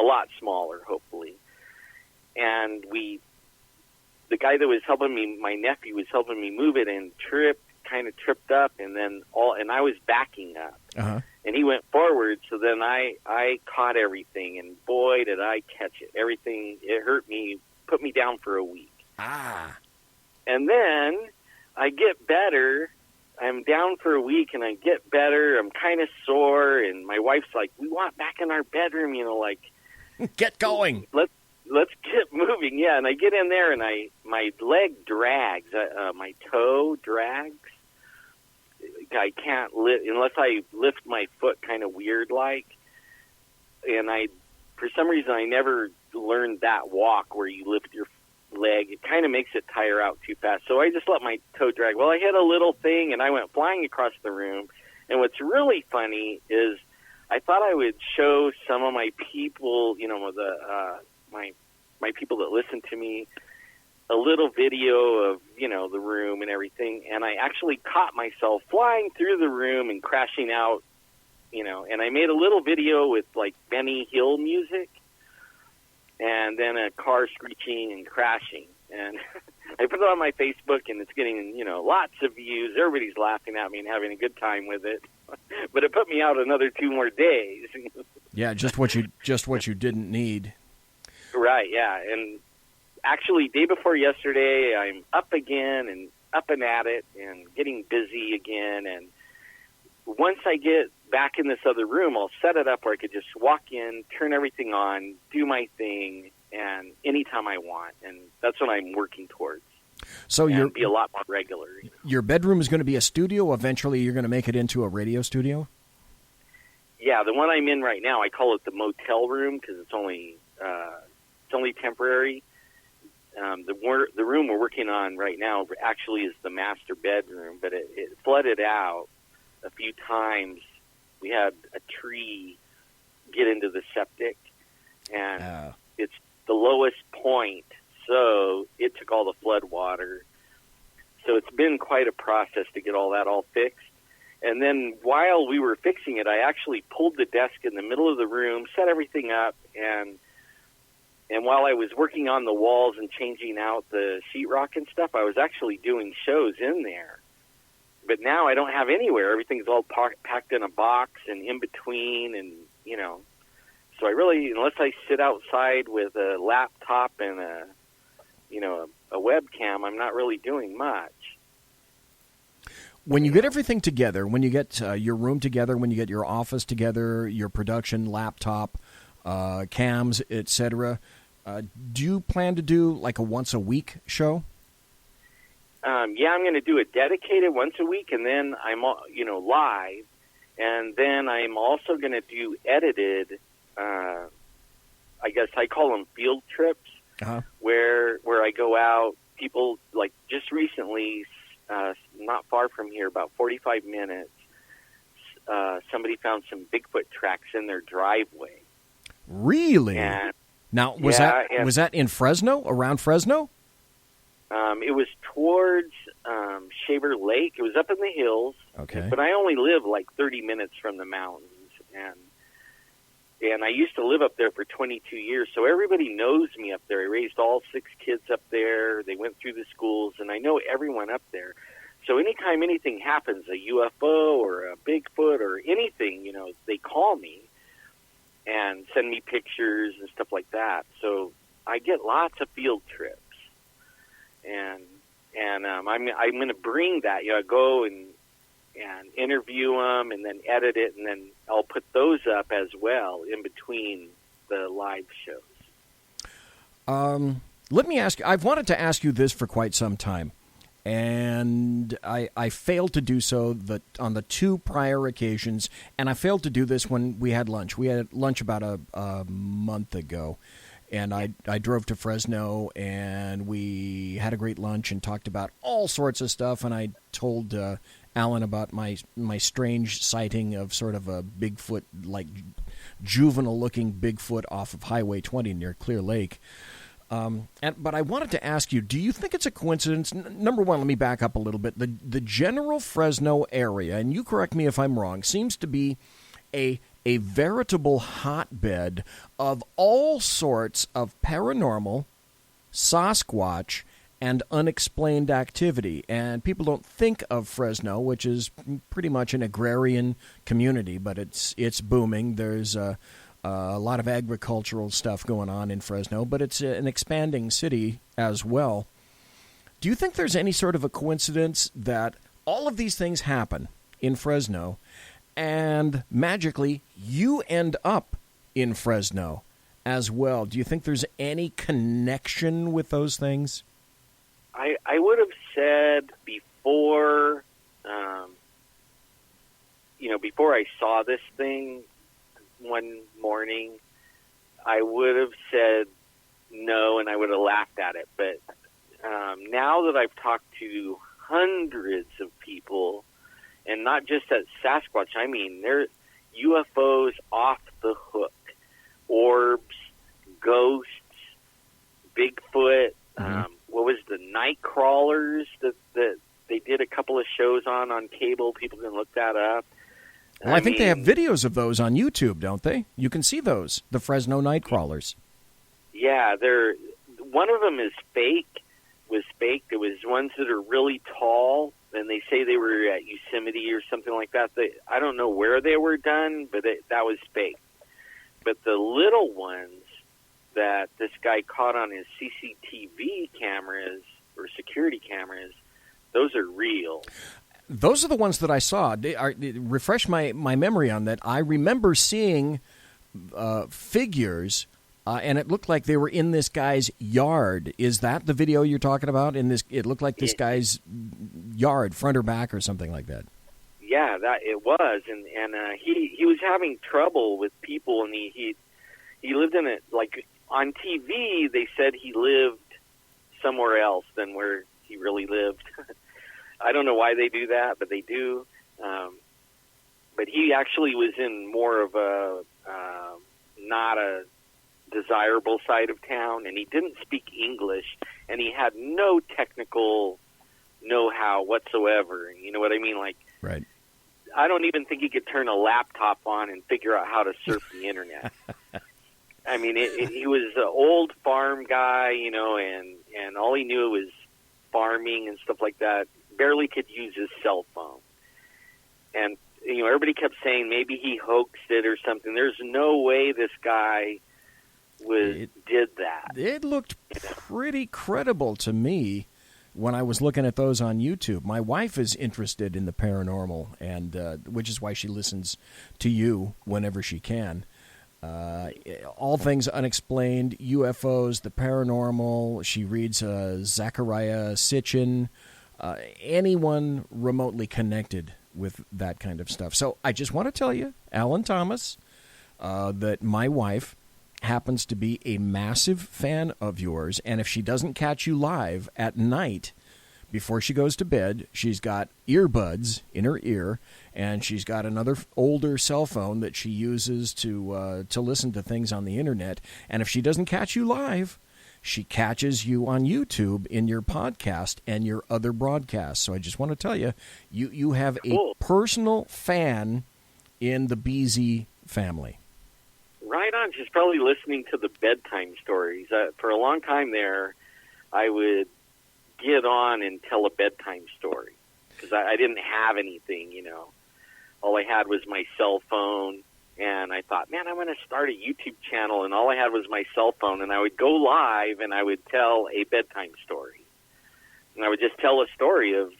Speaker 5: lot smaller, hopefully. And the guy that was helping me, my nephew, was helping me move it and kind of tripped up, and I was backing up.
Speaker 3: Uh-huh.
Speaker 5: And he went forward, so then I caught everything, and boy, did I catch it. Everything, it hurt me, put me down for a week.
Speaker 3: Ah.
Speaker 5: And then I get better. I'm down for a week, and I get better. I'm kind of sore, and my wife's like, we want back in our bedroom, like.
Speaker 3: Get going.
Speaker 5: Let's get moving, yeah. And I get in there, and my leg drags, my toe drags. I can't lift unless I lift my foot kind of weird like. And for some reason, I never learned that walk where you lift your leg. It kind of makes it tire out too fast. So I just let my toe drag. Well, I hit a little thing, and I went flying across the room. And what's really funny is I thought I would show some of my people, my people that listen to me, a little video of, the room and everything, and I actually caught myself flying through the room and crashing out, and I made a little video with, like, Benny Hill music, and then a car screeching and crashing, and I put it on my Facebook, and it's getting, lots of views. Everybody's laughing at me and having a good time with it, but it put me out another 2 more days.
Speaker 3: Yeah, just what you didn't need.
Speaker 5: Right, yeah, and actually, day before yesterday, I'm up again and up and at it and getting busy again. And once I get back in this other room, I'll set it up where I could just walk in, turn everything on, do my thing, and anytime I want. And that's what I'm working towards.
Speaker 3: So
Speaker 5: be a lot more regular.
Speaker 3: Your bedroom is going to be a studio. Eventually, you're going to make it into a radio studio?
Speaker 5: Yeah, the one I'm in right now, I call it the motel room because it's only temporary. The room we're working on right now actually is the master bedroom, but it flooded out a few times. We had a tree get into the septic, and it's the lowest point, so it took all the flood water. So it's been quite a process to get all that all fixed. And then while we were fixing it, I actually pulled the desk in the middle of the room, set everything up, and while I was working on the walls and changing out the sheetrock and stuff, I was actually doing shows in there. But now I don't have anywhere. Everything's all packed in a box and in between, and, so I really, unless I sit outside with a laptop and a webcam, I'm not really doing much.
Speaker 3: When you get everything together, when you get your room together, when you get your office together, your production laptop, cams, etc., do you plan to do like a once-a-week show?
Speaker 5: Yeah, I'm going to do it dedicated once a week, and then I'm, live, and then I'm also going to do edited, I guess I call them field trips, where I go out. People, like just recently, not far from here, about 45 minutes, somebody found some Bigfoot tracks in their driveway.
Speaker 3: Really?
Speaker 5: And,
Speaker 3: now, was that in Fresno, around Fresno?
Speaker 5: It was towards Shaver Lake. It was up in the hills.
Speaker 3: Okay.
Speaker 5: But I only live like 30 minutes from the mountains, and I used to live up there for 22 years, so everybody knows me up there. I raised all 6 kids up there. They went through the schools, and I know everyone up there. So anytime anything happens, a UFO or a Bigfoot or anything, they call me and send me pictures and stuff like that. So I get lots of field trips, and I'm going to bring that. Go and interview them and then edit it, and then I'll put those up as well in between the live shows.
Speaker 3: Let me ask you, I've wanted to ask you this for quite some time, and I failed to do so on the 2 prior occasions, and I failed to do this when we had lunch. We had lunch about a month ago, and I drove to Fresno, and we had a great lunch and talked about all sorts of stuff, and I told Alan, about my strange sighting of sort of a Bigfoot, like juvenile-looking Bigfoot off of Highway 20 near Clear Lake. But I wanted to ask you, do you think it's a coincidence? Number one, let me back up a little bit. The general Fresno area, and you correct me if I'm wrong, seems to be a veritable hotbed of all sorts of paranormal, Sasquatch, and unexplained activity. And people don't think of Fresno, which is pretty much an agrarian community, but it's booming. There's a lot of agricultural stuff going on in Fresno, but it's an expanding city as well. Do you think there's any sort of a coincidence that all of these things happen in Fresno and magically you end up in Fresno as well? Do you think there's any connection with those things?
Speaker 5: I would have said before, before I saw this thing one morning, I would have said no, and I would have laughed at it. But now that I've talked to hundreds of people, and not just at Sasquatch, I mean, they're UFOs off the hook, orbs, ghosts, Bigfoot. What was the night crawlers that they did a couple of shows on cable? People can look that up.
Speaker 3: Well, I think they have videos of those on YouTube, don't they? You can see those, the Fresno night crawlers.
Speaker 5: Yeah, one of them is fake. Was fake. There was ones that are really tall, and they say they were at Yosemite or something like that. I don't know where they were done, but that was fake. But the little ones that this guy caught on his CCTV cameras or security cameras, those are real.
Speaker 3: Those are the ones that I saw. Refresh my memory on that. I remember seeing figures, and it looked like they were in this guy's yard. Is that the video you're talking about? It looked like this guy's yard, front or back or something like that.
Speaker 5: Yeah, that it was, and he was having trouble with people, and he lived in it. Like on TV, they said he lived somewhere else than where he really lived. I don't know why they do that, but they do. But he actually was in more of a not a desirable side of town, and he didn't speak English, and he had no technical know-how whatsoever. You know what I mean? Like,
Speaker 3: right.
Speaker 5: I don't even think he could turn a laptop on and figure out how to surf the internet. I mean, he was an old farm guy, and all he knew was farming and stuff like that. Barely could use his cell phone. And, everybody kept saying maybe he hoaxed it or something. There's no way this guy did that.
Speaker 3: It looked pretty credible to me when I was looking at those on YouTube. My wife is interested in the paranormal, and which is why she listens to you whenever she can. All things unexplained, UFOs, the paranormal. She reads Zachariah Sitchin, anyone remotely connected with that kind of stuff. So I just want to tell you, Alan Thomas, that my wife happens to be a massive fan of yours, and if she doesn't catch you live at night before she goes to bed, she's got earbuds in her ear, and she's got another older cell phone that she uses to listen to things on the internet. And if she doesn't catch you live, she catches you on YouTube in your podcast and your other broadcasts. So I just want to tell you, you have a personal fan in the BZ family.
Speaker 5: Right on. She's probably listening to the bedtime stories. For a long time there, I would get on and tell a bedtime story because I didn't have anything, All I had was my cell phone, and I thought, man, I'm going to start a YouTube channel, and all I had was my cell phone, and I would go live, and I would tell a bedtime story. And I would just tell a story of,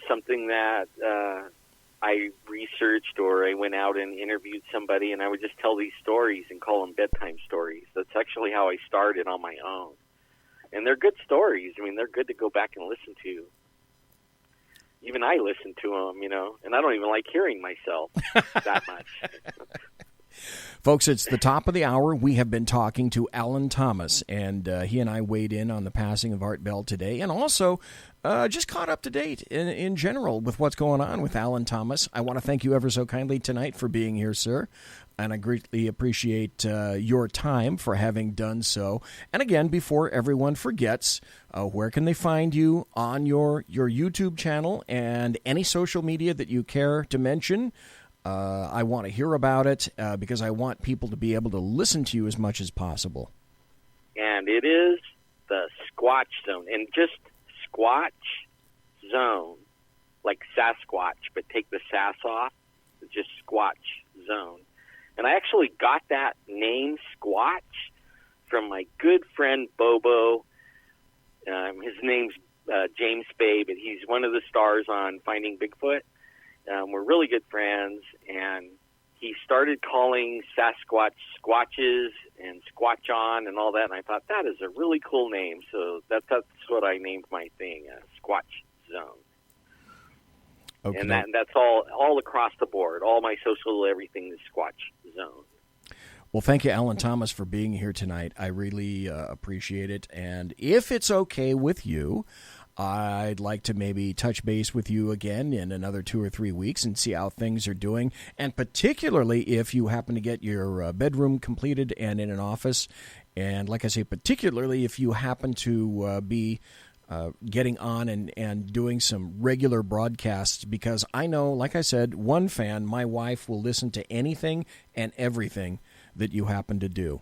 Speaker 5: something that I researched, or I went out and interviewed somebody, and I would just tell these stories and call them bedtime stories. That's actually how I started on my own. And they're good stories. I mean, they're good to go back and listen to. Even I listen to them, and I don't even like hearing myself that much.
Speaker 3: Folks, it's the top of the hour. We have been talking to Alan Thomas, and he and I weighed in on the passing of Art Bell today, and also just caught up to date in general with what's going on with Alan Thomas. I want to thank you ever so kindly tonight for being here, sir, and I greatly appreciate your time for having done so. And again, before everyone forgets, where can they find you on your YouTube channel and any social media that you care to mention? I want to hear about it because I want people to be able to listen to you as much as possible.
Speaker 5: And it is the Squatch Zone. And just Squatch Zone, like Sasquatch, but take the sass off. It's just Squatch Zone. And I actually got that name, Squatch, from my good friend Bobo. His name's James Spade, but he's one of the stars on Finding Bigfoot. We're really good friends, and he started calling Sasquatch Squatches and Squatch-on and all that, and I thought that is a really cool name, so that's what I named my thing, Squatch Zone. Okay. And that's all across the board. All my social, everything is Squatch Zone.
Speaker 3: Well, thank you, Alan Thomas, for being here tonight. I really appreciate it, and if it's okay with you, I'd like to maybe touch base with you again in another 2 or 3 weeks and see how things are doing, and particularly if you happen to get your bedroom completed and in an office, and like I say, particularly if you happen to be getting on and doing some regular broadcasts, because I know, like I said, one fan, my wife, will listen to anything and everything that you happen to do.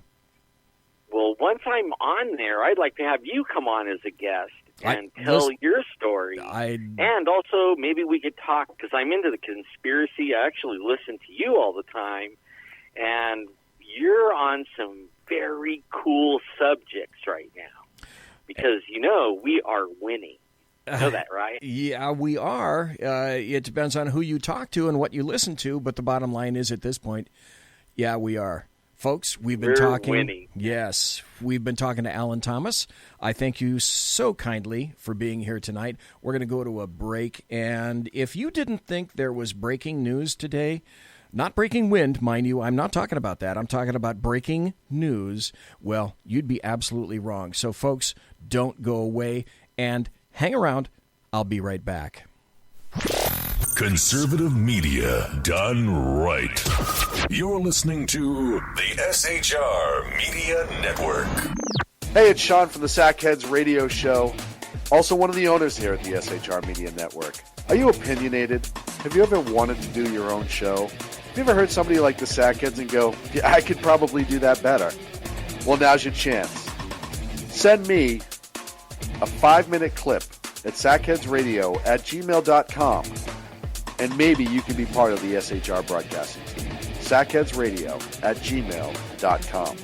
Speaker 5: Well, once I'm on there, I'd like to have you come on as a guest and tell your story. And also, maybe we could talk, because I'm into the conspiracy. I actually listen to you all the time, and you're on some very cool subjects right now, because, we are winning. You know that, right?
Speaker 3: Yeah, we are. It depends on who you talk to and what you listen to, but the bottom line is, at this point, yeah, we are. Folks, we've been talking.
Speaker 5: Winning.
Speaker 3: Yes, we've been talking to Alan Thomas. I thank you so kindly for being here tonight. We're going to go to a break, and if you didn't think there was breaking news today, not breaking wind, mind you, I'm not talking about that. I'm talking about breaking news. Well, you'd be absolutely wrong. So, folks, don't go away and hang around. I'll be right back.
Speaker 6: Conservative media done right. You're listening to the SHR Media Network.
Speaker 7: Hey, it's Sean from the Sackheads Radio Show, also one of the owners here at the SHR Media Network. Are you opinionated? Have you ever wanted to do your own show? Have you ever heard somebody like the Sackheads and go, yeah, I could probably do that better? Well, now's your chance. Send me a 5-minute clip at sackheadsradio@gmail.com, and maybe you can be part of the SHR broadcasting team. sackheadsradio@gmail.com.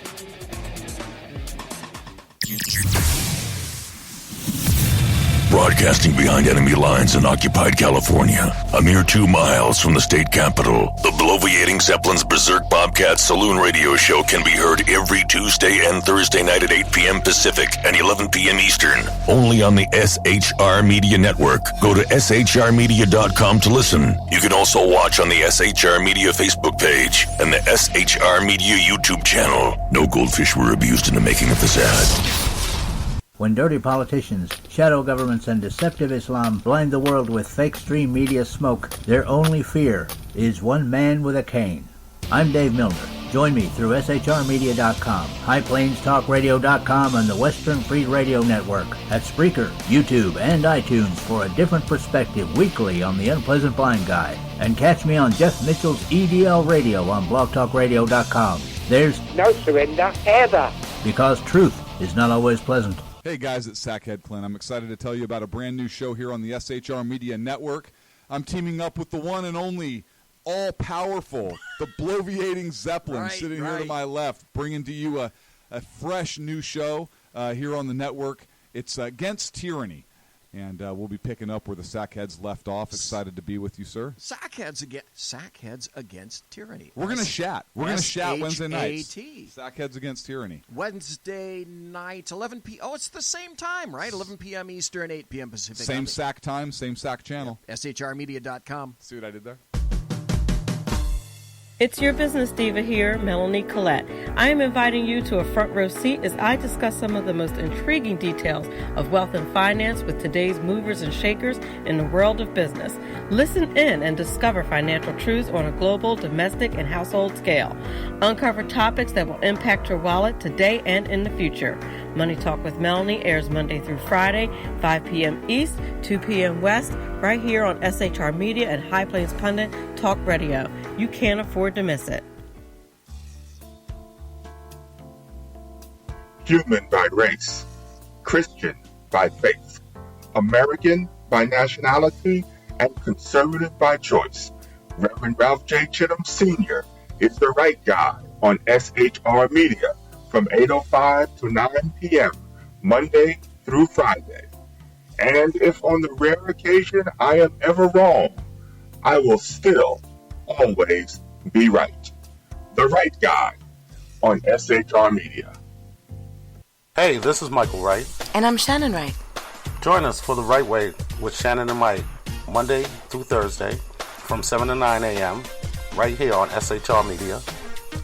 Speaker 6: Broadcasting behind enemy lines in occupied California, a mere 2 miles from the state capital, the bloviating Zeppelin's Berserk Bobcat Saloon radio show can be heard every Tuesday and Thursday night at 8 p.m. Pacific and 11 p.m. Eastern, only on the SHR Media Network. Go to shrmedia.com to listen. You can also watch on the SHR Media Facebook page and the SHR Media YouTube channel. No goldfish were abused in the making of this ad.
Speaker 8: When dirty politicians, shadow governments, and deceptive Islam blind the world with fake stream media smoke, their only fear is one man with a cane. I'm Dave Milner. Join me through SHRmedia.com, HighPlainsTalkRadio.com, and the Western Free Radio Network at Spreaker, YouTube, and iTunes for a different perspective weekly on the unpleasant blind guy. And catch me on Jeff Mitchell's EDL Radio on BlogTalkRadio.com. There's
Speaker 9: no surrender ever,
Speaker 8: because truth is not always pleasant.
Speaker 10: Hey guys, it's Sackhead Clint. I'm excited to tell you about a brand new show here on the SHR Media Network. I'm teaming up with the one and only all-powerful, the bloviating Zeppelin, sitting here to my left, bringing to you a fresh new show here on the network. It's Against Tyranny, and we'll be picking up where the Sackheads left off. Excited to be with you, sir.
Speaker 3: Sackheads Against Tyranny.
Speaker 10: We're going to chat. We're going to chat Wednesday nights.
Speaker 3: SHAT.
Speaker 10: Sackheads Against Tyranny.
Speaker 3: Wednesday night, 11 p.m. Oh, it's the same time, right? 11 p.m. Eastern, 8 p.m. Pacific.
Speaker 10: Same SAC time, same SAC channel.
Speaker 3: SHRmedia.com.
Speaker 10: See what I did there?
Speaker 11: It's your business diva here, Melanie Collette. I am inviting you to a front row seat as I discuss some of the most intriguing details of wealth and finance with today's movers and shakers in the world of business. Listen in and discover financial truths on a global, domestic, and household scale. Uncover topics that will impact your wallet today and in the future. Money Talk with Melanie airs Monday through Friday, 5 p.m. East, 2 p.m. West, right here on SHR Media and High Plains Pundit Talk Radio. You can't afford to miss it.
Speaker 12: Human by race, Christian by faith, American by nationality, and conservative by choice. Reverend Ralph J. Chittum Sr. is the right guy on SHR Media from 8:05 to 9 p.m. Monday through Friday. And if on the rare occasion I am ever wrong, I will still always be right. The right guy on SHR Media.
Speaker 13: Hey, this is Michael Wright.
Speaker 14: And I'm Shannon Wright.
Speaker 13: Join us for The Right Way with Shannon and Mike, Monday through Thursday from 7 to 9 a.m. right here on SHR Media.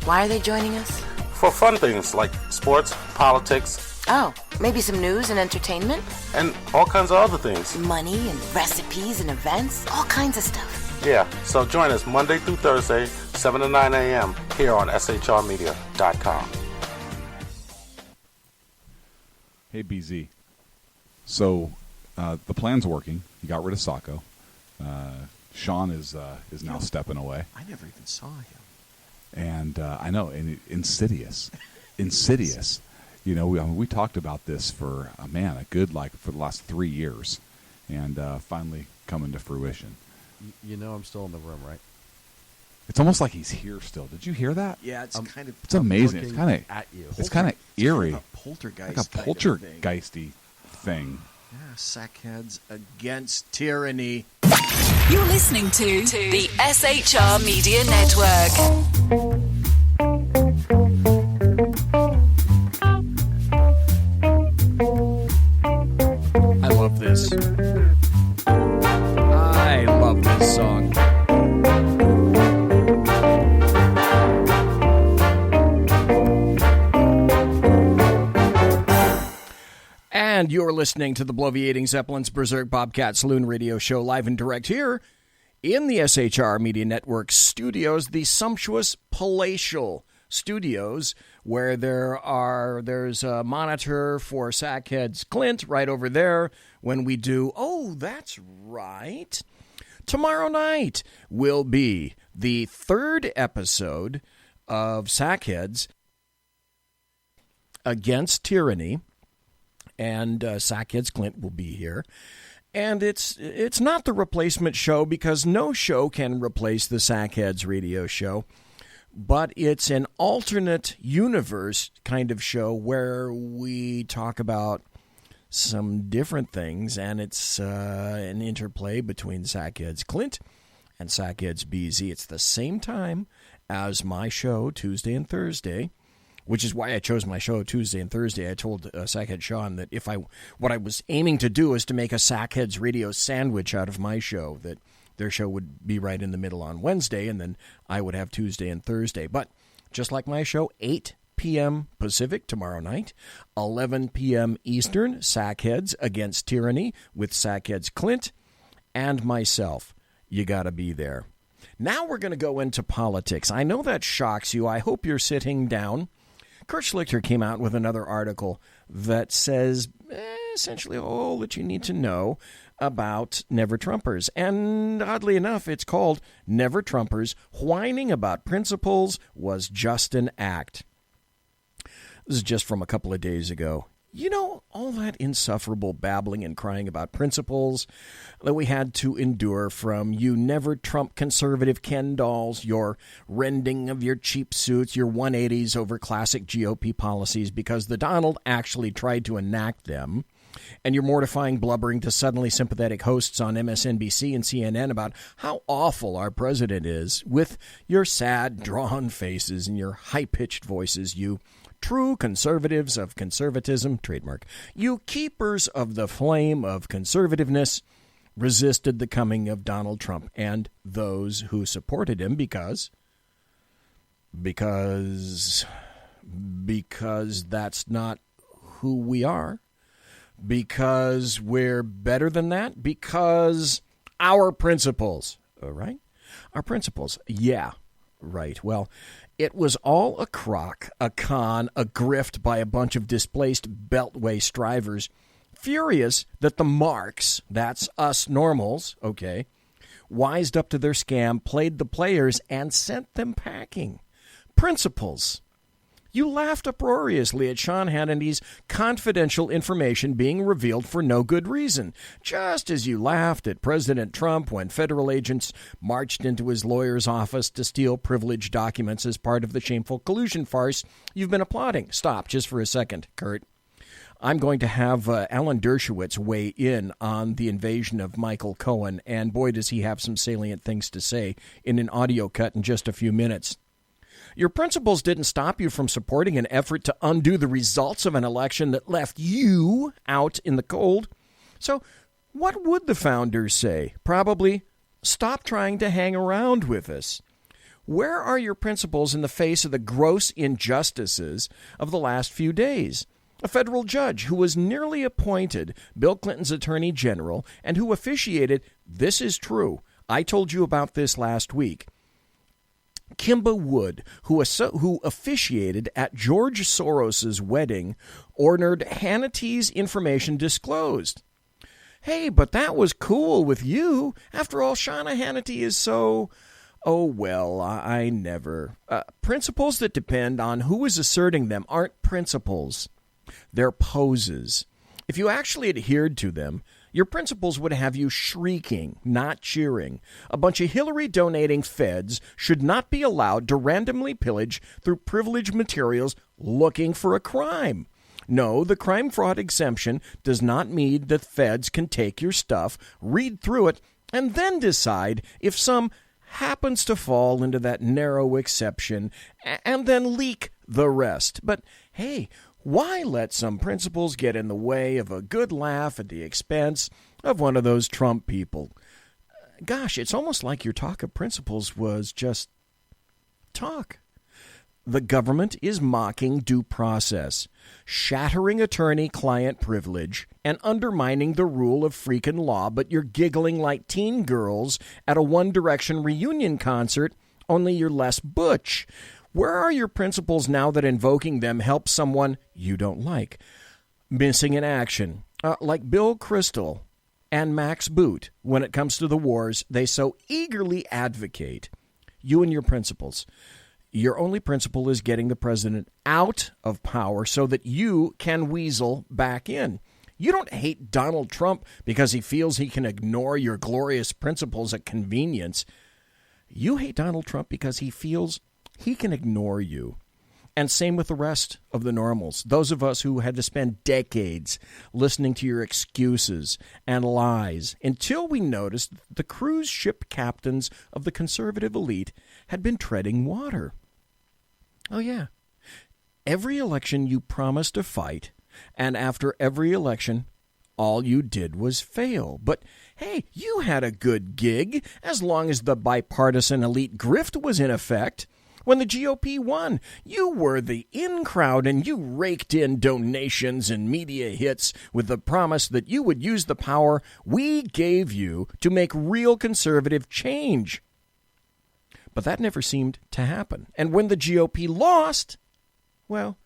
Speaker 14: Why are they joining us?
Speaker 13: For fun things like sports, politics.
Speaker 14: Oh, maybe some news and entertainment?
Speaker 13: And all kinds of other things.
Speaker 14: Money and recipes and events, all kinds of stuff.
Speaker 13: Yeah, so join us Monday through Thursday, 7 to 9 a.m. here on shrmedia.com.
Speaker 10: Hey, BZ. So the plan's working. You got rid of Sacco. Sean is now stepping away.
Speaker 3: I never even saw him.
Speaker 10: And I know, and insidious. You know, we talked about this for for the last 3 years, and finally coming to fruition.
Speaker 16: You know, I'm still in the room, right?
Speaker 10: It's almost like he's here still. Did you hear that?
Speaker 3: Yeah, it's kind of.
Speaker 10: It's amazing. It's kind of
Speaker 16: at you.
Speaker 10: It's kind of eerie.
Speaker 3: Kind of a poltergeist.
Speaker 10: Like a poltergeisty thing.
Speaker 3: Yeah, sackheads against tyranny.
Speaker 15: You're listening to the SHR Media Network.
Speaker 3: I love this. I love this song. And you're listening to the Bloviating Zeppelin's Berserk Bobcat Saloon radio show live and direct here in the SHR Media Network studios, the sumptuous palatial studios, where there's a monitor for Sackhead's Clint right over there when we do, oh, that's right. Tomorrow night will be the third episode of Sackheads Against Tyranny. And Sackhead's Clint will be here. And it's not the replacement show, because no show can replace the Sackheads radio show. But it's an alternate universe kind of show where we talk about some different things. And it's an interplay between Sackhead's Clint and Sackhead's BZ. It's the same time as my show, Tuesday and Thursday. Which is why I chose my show Tuesday and Thursday. I told Sackhead Sean that what I was aiming to do is to make a Sackheads radio sandwich out of my show, that their show would be right in the middle on Wednesday, and then I would have Tuesday and Thursday. But just like my show, 8 p.m. Pacific tomorrow night, 11 p.m. Eastern, Sackheads Against Tyranny with Sackheads Clint and myself. You got to be there. Now we're going to go into politics. I know that shocks you. I hope you're sitting down. Kurt Schlichter came out with another article that says essentially all that you need to know about Never Trumpers. And oddly enough, it's called Never Trumpers, Whining About Principles Was Just an Act. This is just from a couple of days ago. You know, all that insufferable babbling and crying about principles that we had to endure from you Never Trump conservative Ken dolls, your rending of your cheap suits, your 180s over classic GOP policies because the Donald actually tried to enact them, and your mortifying blubbering to suddenly sympathetic hosts on MSNBC and CNN about how awful our president is, with your sad, drawn faces and your high-pitched voices, you true conservatives of conservatism, trademark, you keepers of the flame of conservativeness, resisted the coming of Donald Trump and those who supported him because Because that's not who we are. Because we're better than that. Because our principles. All right? Our principles. Yeah. Right. Well, it was all a crock, a con, a grift by a bunch of displaced beltway strivers, furious that the marks, that's us normals, okay, wised up to their scam, played the players, and sent them packing. Principles. You laughed uproariously at Sean Hannity's confidential information being revealed for no good reason, just as you laughed at President Trump when federal agents marched into his lawyer's office to steal privileged documents as part of the shameful collusion farce you've been applauding. Stop just for a second, Kurt. I'm going to have Alan Dershowitz weigh in on the invasion of Michael Cohen, and boy, does he have some salient things to say in an audio cut in just a few minutes. Your principles didn't stop you from supporting an effort to undo the results of an election that left you out in the cold. So what would the founders say? Probably, stop trying to hang around with us. Where are your principles in the face of the gross injustices of the last few days? A federal judge who was nearly appointed Bill Clinton's attorney general and who officiated, this is true, I told you about this last week, Kimba Wood, who officiated at George Soros's wedding, ordered Hannity's information disclosed. Hey, but that was cool with you. After all, Shauna Hannity is so... Oh, well, I never... principles that depend on who is asserting them aren't principles. They're poses. If you actually adhered to them, your principles would have you shrieking, not cheering. A bunch of Hillary-donating feds should not be allowed to randomly pillage through privileged materials looking for a crime. No, the crime fraud exemption does not mean that feds can take your stuff, read through it, and then decide if some happens to fall into that narrow exception and then leak the rest. But hey, why let some principles get in the way of a good laugh at the expense of one of those Trump people? Gosh, it's almost like your talk of principles was just talk. The government is mocking due process, shattering attorney-client privilege, and undermining the rule of freaking law, but you're giggling like teen girls at a One Direction reunion concert, only you're less butch. Where are your principles now that invoking them helps someone you don't like? Missing in action, like Bill Kristol and Max Boot, when it comes to the wars they so eagerly advocate. You and your principles. Your only principle is getting the president out of power so that you can weasel back in. You don't hate Donald Trump because he feels he can ignore your glorious principles at convenience. You hate Donald Trump because he feels he can ignore you. And same with the rest of the normals, those of us who had to spend decades listening to your excuses and lies until we noticed the cruise ship captains of the conservative elite had been treading water. Oh, yeah. Every election you promised to fight, and after every election, all you did was fail. But, hey, you had a good gig as long as the bipartisan elite grift was in effect. When the GOP won, you were the in crowd and you raked in donations and media hits with the promise that you would use the power we gave you to make real conservative change. But that never seemed to happen. And when the GOP lost, well,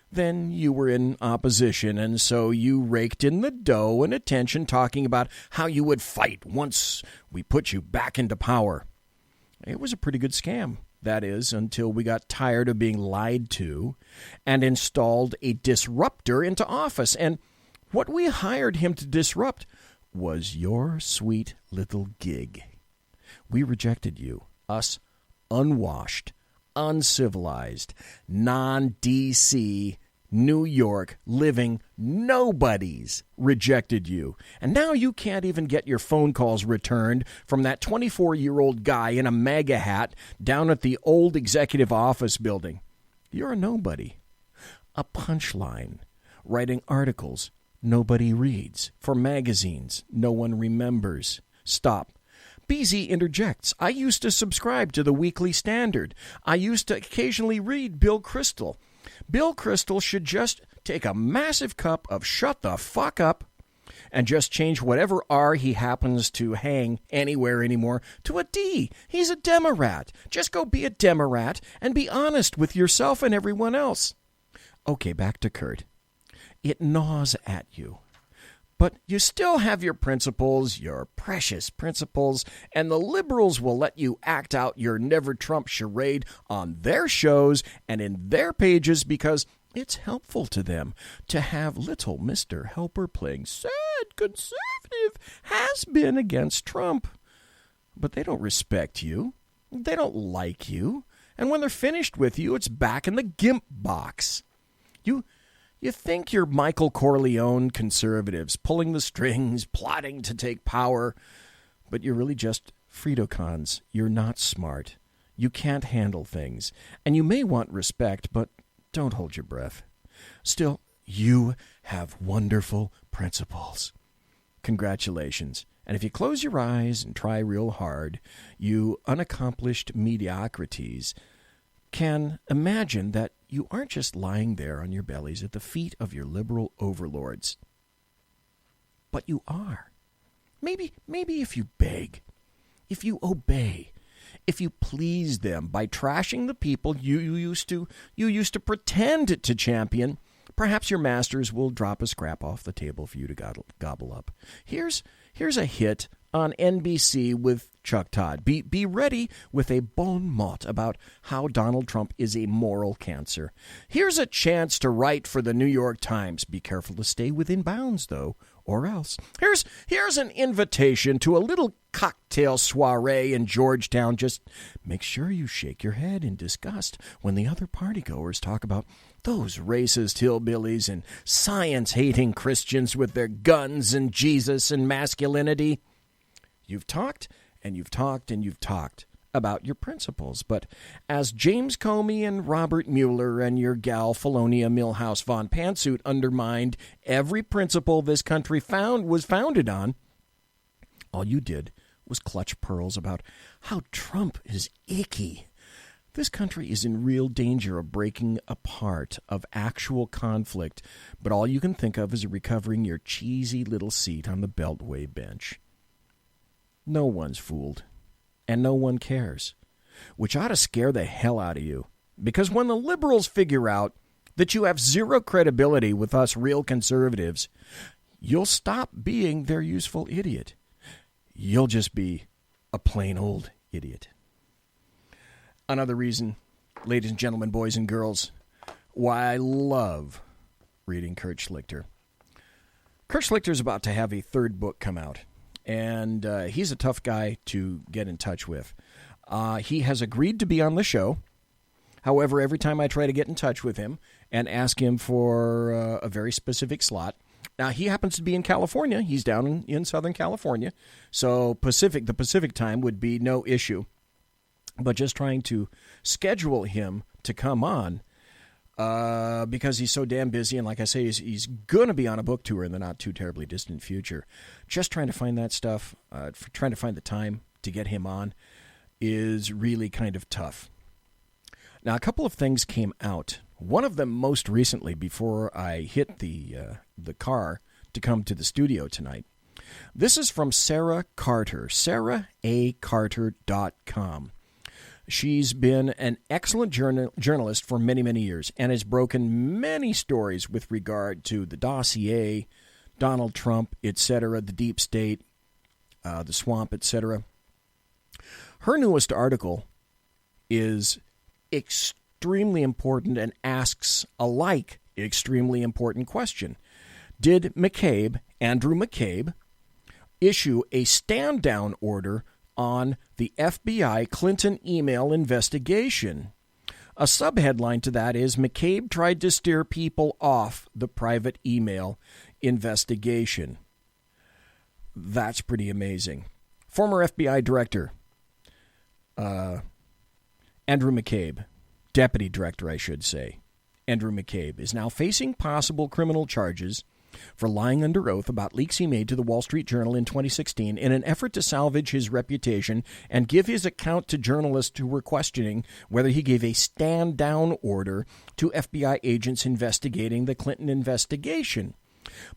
Speaker 3: then you were in opposition, and so you raked in the dough and attention talking about how you would fight once we put you back into power. It was a pretty good scam. That is, until we got tired of being lied to and installed a disruptor into office. And what we hired him to disrupt was your sweet little gig. We rejected you, us unwashed, uncivilized, non-DC, New York living nobodies rejected you. And now you can't even get your phone calls returned from that 24-year-old guy in a MAGA hat down at the old executive office building. You're a nobody. A punchline. Writing articles nobody reads. For magazines no one remembers. Stop. BZ interjects, I used to subscribe to the Weekly Standard. I used to occasionally read Bill Kristol. Bill Kristol should just take a massive cup of shut the fuck up and just change whatever R he happens to hang anywhere anymore to a D. He's a Demorat. Just go be a Demorat and be honest with yourself and everyone else. Okay, back to Kurt. It gnaws at you. But you still have your principles, your precious principles, and the liberals will let you act out your Never Trump charade on their shows and in their pages because it's helpful to them to have little Mr. Helper playing sad conservative has-been against Trump. But they don't respect you. They don't like you. And when they're finished with you, it's back in the GIMP box. You think you're Michael Corleone conservatives, pulling the strings, plotting to take power, but you're really just Frito-Cons. You're not smart. You can't handle things. And you may want respect, but don't hold your breath. Still, you have wonderful principles. Congratulations. And if you close your eyes and try real hard, you unaccomplished mediocrities can imagine that you aren't just lying there on your bellies at the feet of your liberal overlords. But you are. Maybe if you beg, if you obey, if you please them by trashing the people you used to pretend to champion, perhaps your masters will drop a scrap off the table for you to gobble up. Here's a hit on NBC with Chuck Todd. Be ready with a bon mot about how Donald Trump is a moral cancer. Here's a chance to write for the New York Times. Be careful to stay within bounds, though, or else. Here's an invitation to a little cocktail soiree in Georgetown. Just make sure you shake your head in disgust when the other partygoers talk about those racist hillbillies and science-hating Christians with their guns and Jesus and masculinity. You've talked, and you've talked, and you've talked about your principles, but as James Comey and Robert Mueller and your gal Felonia Milhouse Von Pantsuit undermined every principle this country was founded on, all you did was clutch pearls about how Trump is icky. This country is in real danger of breaking apart, of actual conflict, but all you can think of is recovering your cheesy little seat on the Beltway bench. No one's fooled, and no one cares, which ought to scare the hell out of you, because when the liberals figure out that you have zero credibility with us real conservatives, you'll stop being their useful idiot. You'll just be a plain old idiot. Another reason, ladies and gentlemen, boys and girls, why I love reading Kurt Schlichter. Kurt Schlichter's about to have a third book come out. And he's a tough guy to get in touch with. He has agreed to be on the show. However, every time I try to get in touch with him and ask him for a very specific slot, now he happens to be in California. He's down in Southern California. So the Pacific time would be no issue. But just trying to schedule him to come on because he's so damn busy, and like I say, he's going to be on a book tour in the not too terribly distant future. Just trying to find that stuff, trying to find the time to get him on is really kind of tough. Now, a couple of things came out. One of them most recently, before I hit the car to come to the studio tonight. This is from Sarah Carter, sarahacarter.com. She's been an excellent journalist for many, many years and has broken many stories with regard to the dossier, Donald Trump, etc., the deep state, the swamp, etc. Her newest article is extremely important and asks a extremely important question. Did Andrew McCabe, issue a stand-down order on the FBI Clinton email investigation? A subheadline to that is McCabe tried to steer people off the private email investigation. That's pretty amazing. Former FBI Director Andrew McCabe, Deputy Director, I should say, Andrew McCabe, is now facing possible criminal charges for lying under oath about leaks he made to the Wall Street Journal in 2016 in an effort to salvage his reputation and give his account to journalists who were questioning whether he gave a stand-down order to FBI agents investigating the Clinton investigation.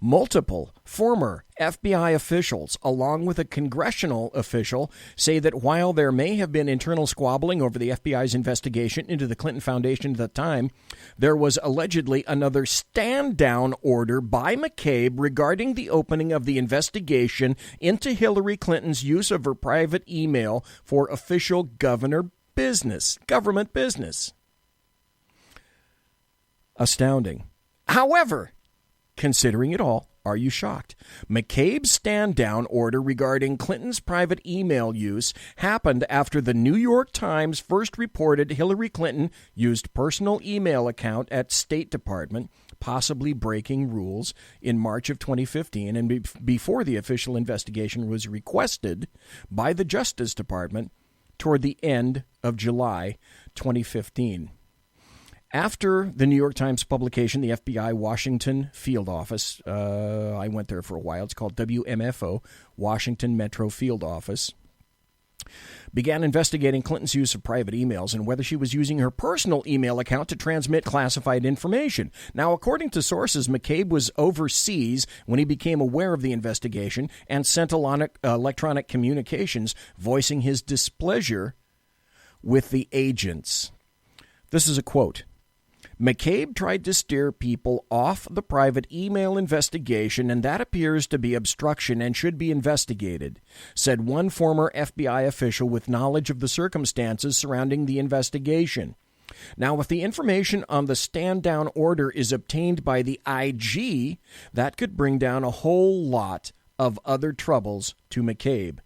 Speaker 3: Multiple former FBI officials, along with a congressional official, say that while there may have been internal squabbling over the FBI's investigation into the Clinton Foundation at the time, there was allegedly another stand-down order by McCabe regarding the opening of the investigation into Hillary Clinton's use of her private email for official government business. Astounding. However, considering it all, are you shocked? McCabe's stand-down order regarding Clinton's private email use happened after the New York Times first reported Hillary Clinton used personal email account at State Department, possibly breaking rules, in March of 2015 and before the official investigation was requested by the Justice Department toward the end of July 2015. After the New York Times publication, the FBI Washington Field Office, I went there for a while, it's called WMFO, Washington Metro Field Office, began investigating Clinton's use of private emails and whether she was using her personal email account to transmit classified information. Now, according to sources, McCabe was overseas when he became aware of the investigation and sent electronic communications voicing his displeasure with the agents. This is a quote. McCabe tried to steer people off the private email investigation, and that appears to be obstruction and should be investigated, said one former FBI official with knowledge of the circumstances surrounding the investigation. Now, if the information on the stand-down order is obtained by the IG, that could bring down a whole lot of other troubles to McCabe.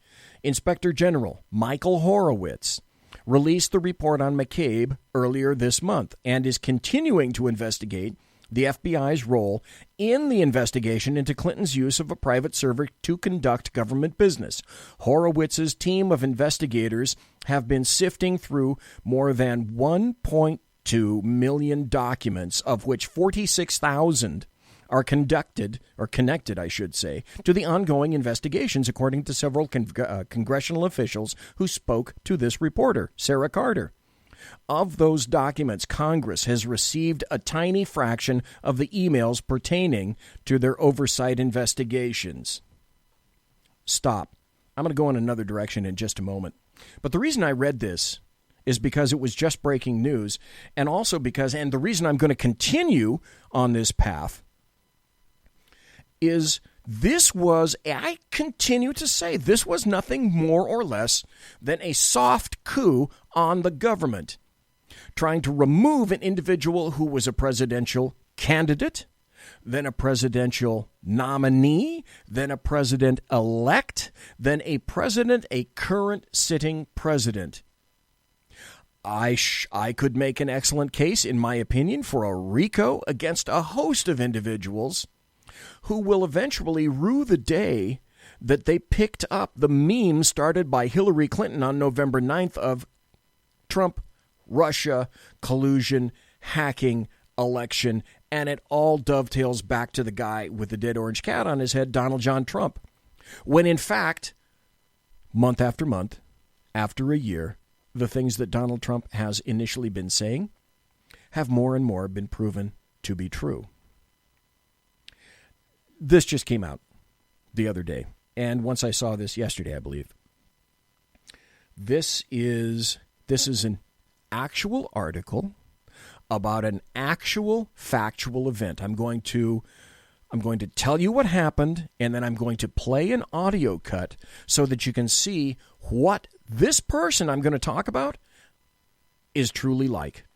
Speaker 3: Inspector General Michael Horowitz released the report on McCabe earlier this month and is continuing to investigate the FBI's role in the investigation into Clinton's use of a private server to conduct government business. Horowitz's team of investigators have been sifting through more than 1.2 million documents, of which 46,000 are connected, to the ongoing investigations, according to several congressional officials who spoke to this reporter, Sarah Carter. Of those documents, Congress has received a tiny fraction of the emails pertaining to their oversight investigations. Stop. I'm going to go in another direction in just a moment. But the reason I read this is because it was just breaking news, and also because, and the reason I'm going to continue on this path, is this was, I continue to say, this was nothing more or less than a soft coup on the government, trying to remove an individual who was a presidential candidate, then a presidential nominee, then a president-elect, then a president, a current sitting president. I could make an excellent case, in my opinion, for a RICO against a host of individuals who will eventually rue the day that they picked up the meme started by Hillary Clinton on November 9th of Trump, Russia, collusion, hacking, election, and it all dovetails back to the guy with the dead orange cat on his head, Donald John Trump, when in fact, month after month, after a year, the things that Donald Trump has initially been saying have more and more been proven to be true. This just came out the other day, and once I saw this yesterday, I believe. This is an actual article about an actual factual event. I'm going to tell you what happened, and then I'm going to play an audio cut so that you can see what this person I'm going to talk about is truly like,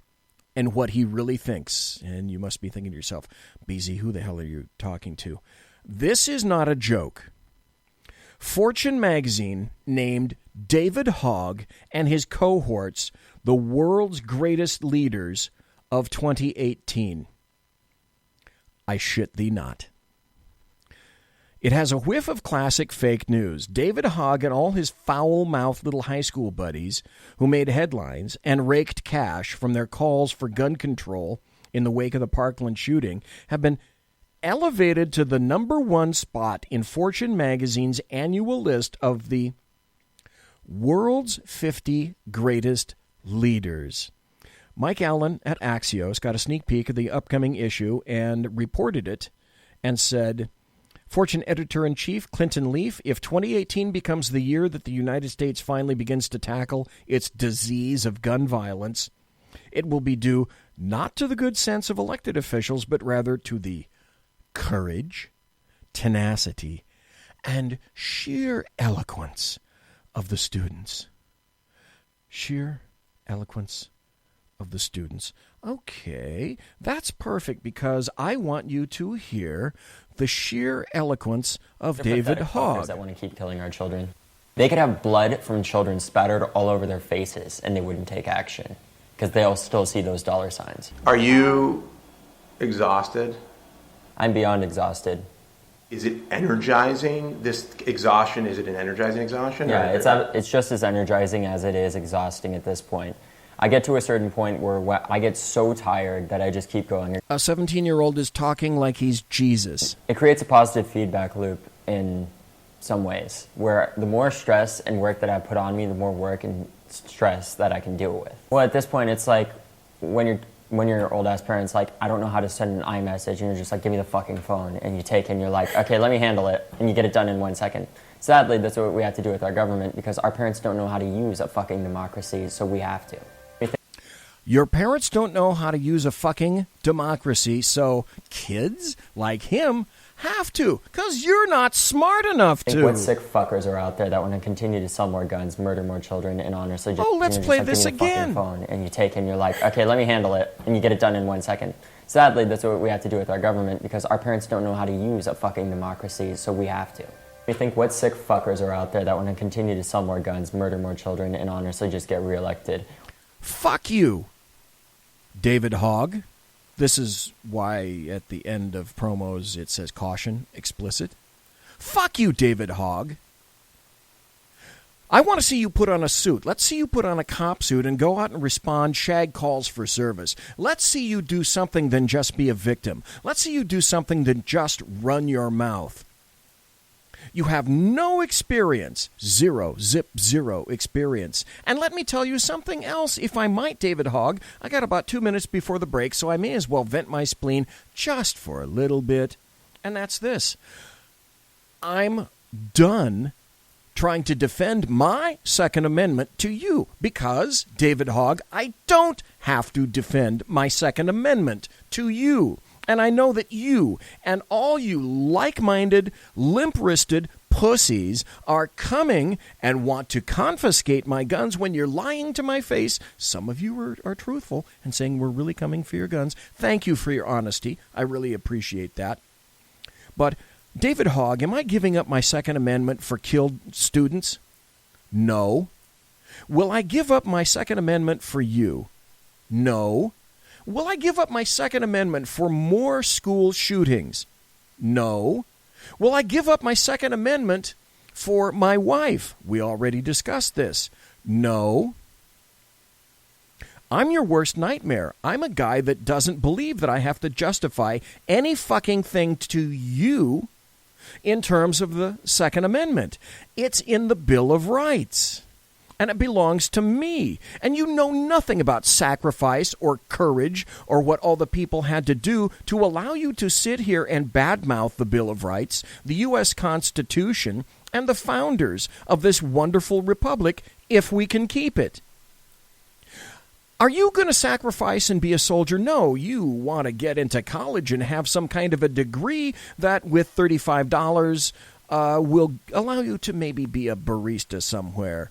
Speaker 3: and what he really thinks. And you must be thinking to yourself, BZ, who the hell are you talking to? This is not a joke. Fortune magazine named David Hogg and his cohorts the world's greatest leaders of 2018. I shit thee not. It has a whiff of classic fake news. David Hogg and all his foul-mouthed little high school buddies who made headlines and raked cash from their calls for gun control in the wake of the Parkland shooting have been elevated to the #1 spot in Fortune magazine's annual list of the world's 50 greatest leaders. Mike Allen at Axios got a sneak peek of the upcoming issue and reported it and said, Fortune editor-in-chief Clinton Leaf, if 2018 becomes the year that the United States finally begins to tackle its disease of gun violence, it will be due not to the good sense of elected officials, but rather to the courage, tenacity, and sheer eloquence of the students. Sheer eloquence of the students. Okay, that's perfect because I want you to hear the sheer eloquence of David Hogg.
Speaker 17: That want to keep killing our children. They could have blood from children spattered all over their faces and they wouldn't take action because they'll still see those dollar signs.
Speaker 18: Are you exhausted?
Speaker 17: I'm beyond exhausted.
Speaker 18: Is it energizing, this exhaustion? Is it an energizing exhaustion?
Speaker 17: Yeah, it's just as energizing as it is exhausting at this point. I get to a certain point where I get so tired that I just keep going.
Speaker 3: A 17-year-old is talking like he's Jesus.
Speaker 17: It creates a positive feedback loop in some ways, where the more stress and work that I put on me, the more work and stress that I can deal with. Well, at this point, it's like when your old-ass parents like, I don't know how to send an iMessage, and you're just like, give me the fucking phone, and you take it and you're like, okay, let me handle it, and you get it done in 1 second. Sadly, that's what we have to do with our government because our parents don't know how to use a fucking democracy, so we have to.
Speaker 3: Your parents don't know how to use a fucking democracy, so kids like him have to, because you're not smart enough to.
Speaker 17: What sick fuckers are out there that want to continue to sell more guns, murder more children, and honestly just...
Speaker 3: Oh, let's play this again.
Speaker 17: Phone, and you take it and you're like, okay, let me handle it, and you get it done in 1 second. Sadly, that's what we have to do with our government because our parents don't know how to use a fucking democracy, so we have to. You think what sick fuckers are out there that want to continue to sell more guns, murder more children, and honestly just get reelected?
Speaker 3: Fuck you, David Hogg. This is why at the end of promos it says caution, explicit. Fuck you, David Hogg. I want to see you put on a suit. Let's see you put on a cop suit and go out and respond shag calls for service. Let's see you do something than just be a victim. Let's see you do something than just run your mouth. You have no experience, zero experience. And let me tell you something else, if I might, David Hogg. I got about 2 minutes before the break, so I may as well vent my spleen just for a little bit. And that's this. I'm done trying to defend my Second Amendment to you because, David Hogg, I don't have to defend my Second Amendment to you. And I know that you and all you like-minded, limp-wristed pussies are coming and want to confiscate my guns when you're lying to my face. Some of you are truthful and saying we're really coming for your guns. Thank you for your honesty. I really appreciate that. But, David Hogg, am I giving up my Second Amendment for killed students? No. Will I give up my Second Amendment for you? No. Will I give up my Second Amendment for more school shootings? No. Will I give up my Second Amendment for my wife? We already discussed this. No. I'm your worst nightmare. I'm a guy that doesn't believe that I have to justify any fucking thing to you in terms of the Second Amendment. It's in the Bill of Rights. And it belongs to me. And you know nothing about sacrifice or courage or what all the people had to do to allow you to sit here and badmouth the Bill of Rights, the U.S. Constitution, and the founders of this wonderful republic if we can keep it. Are you going to sacrifice and be a soldier? No, you want to get into college and have some kind of a degree that with $35 will allow you to maybe be a barista somewhere.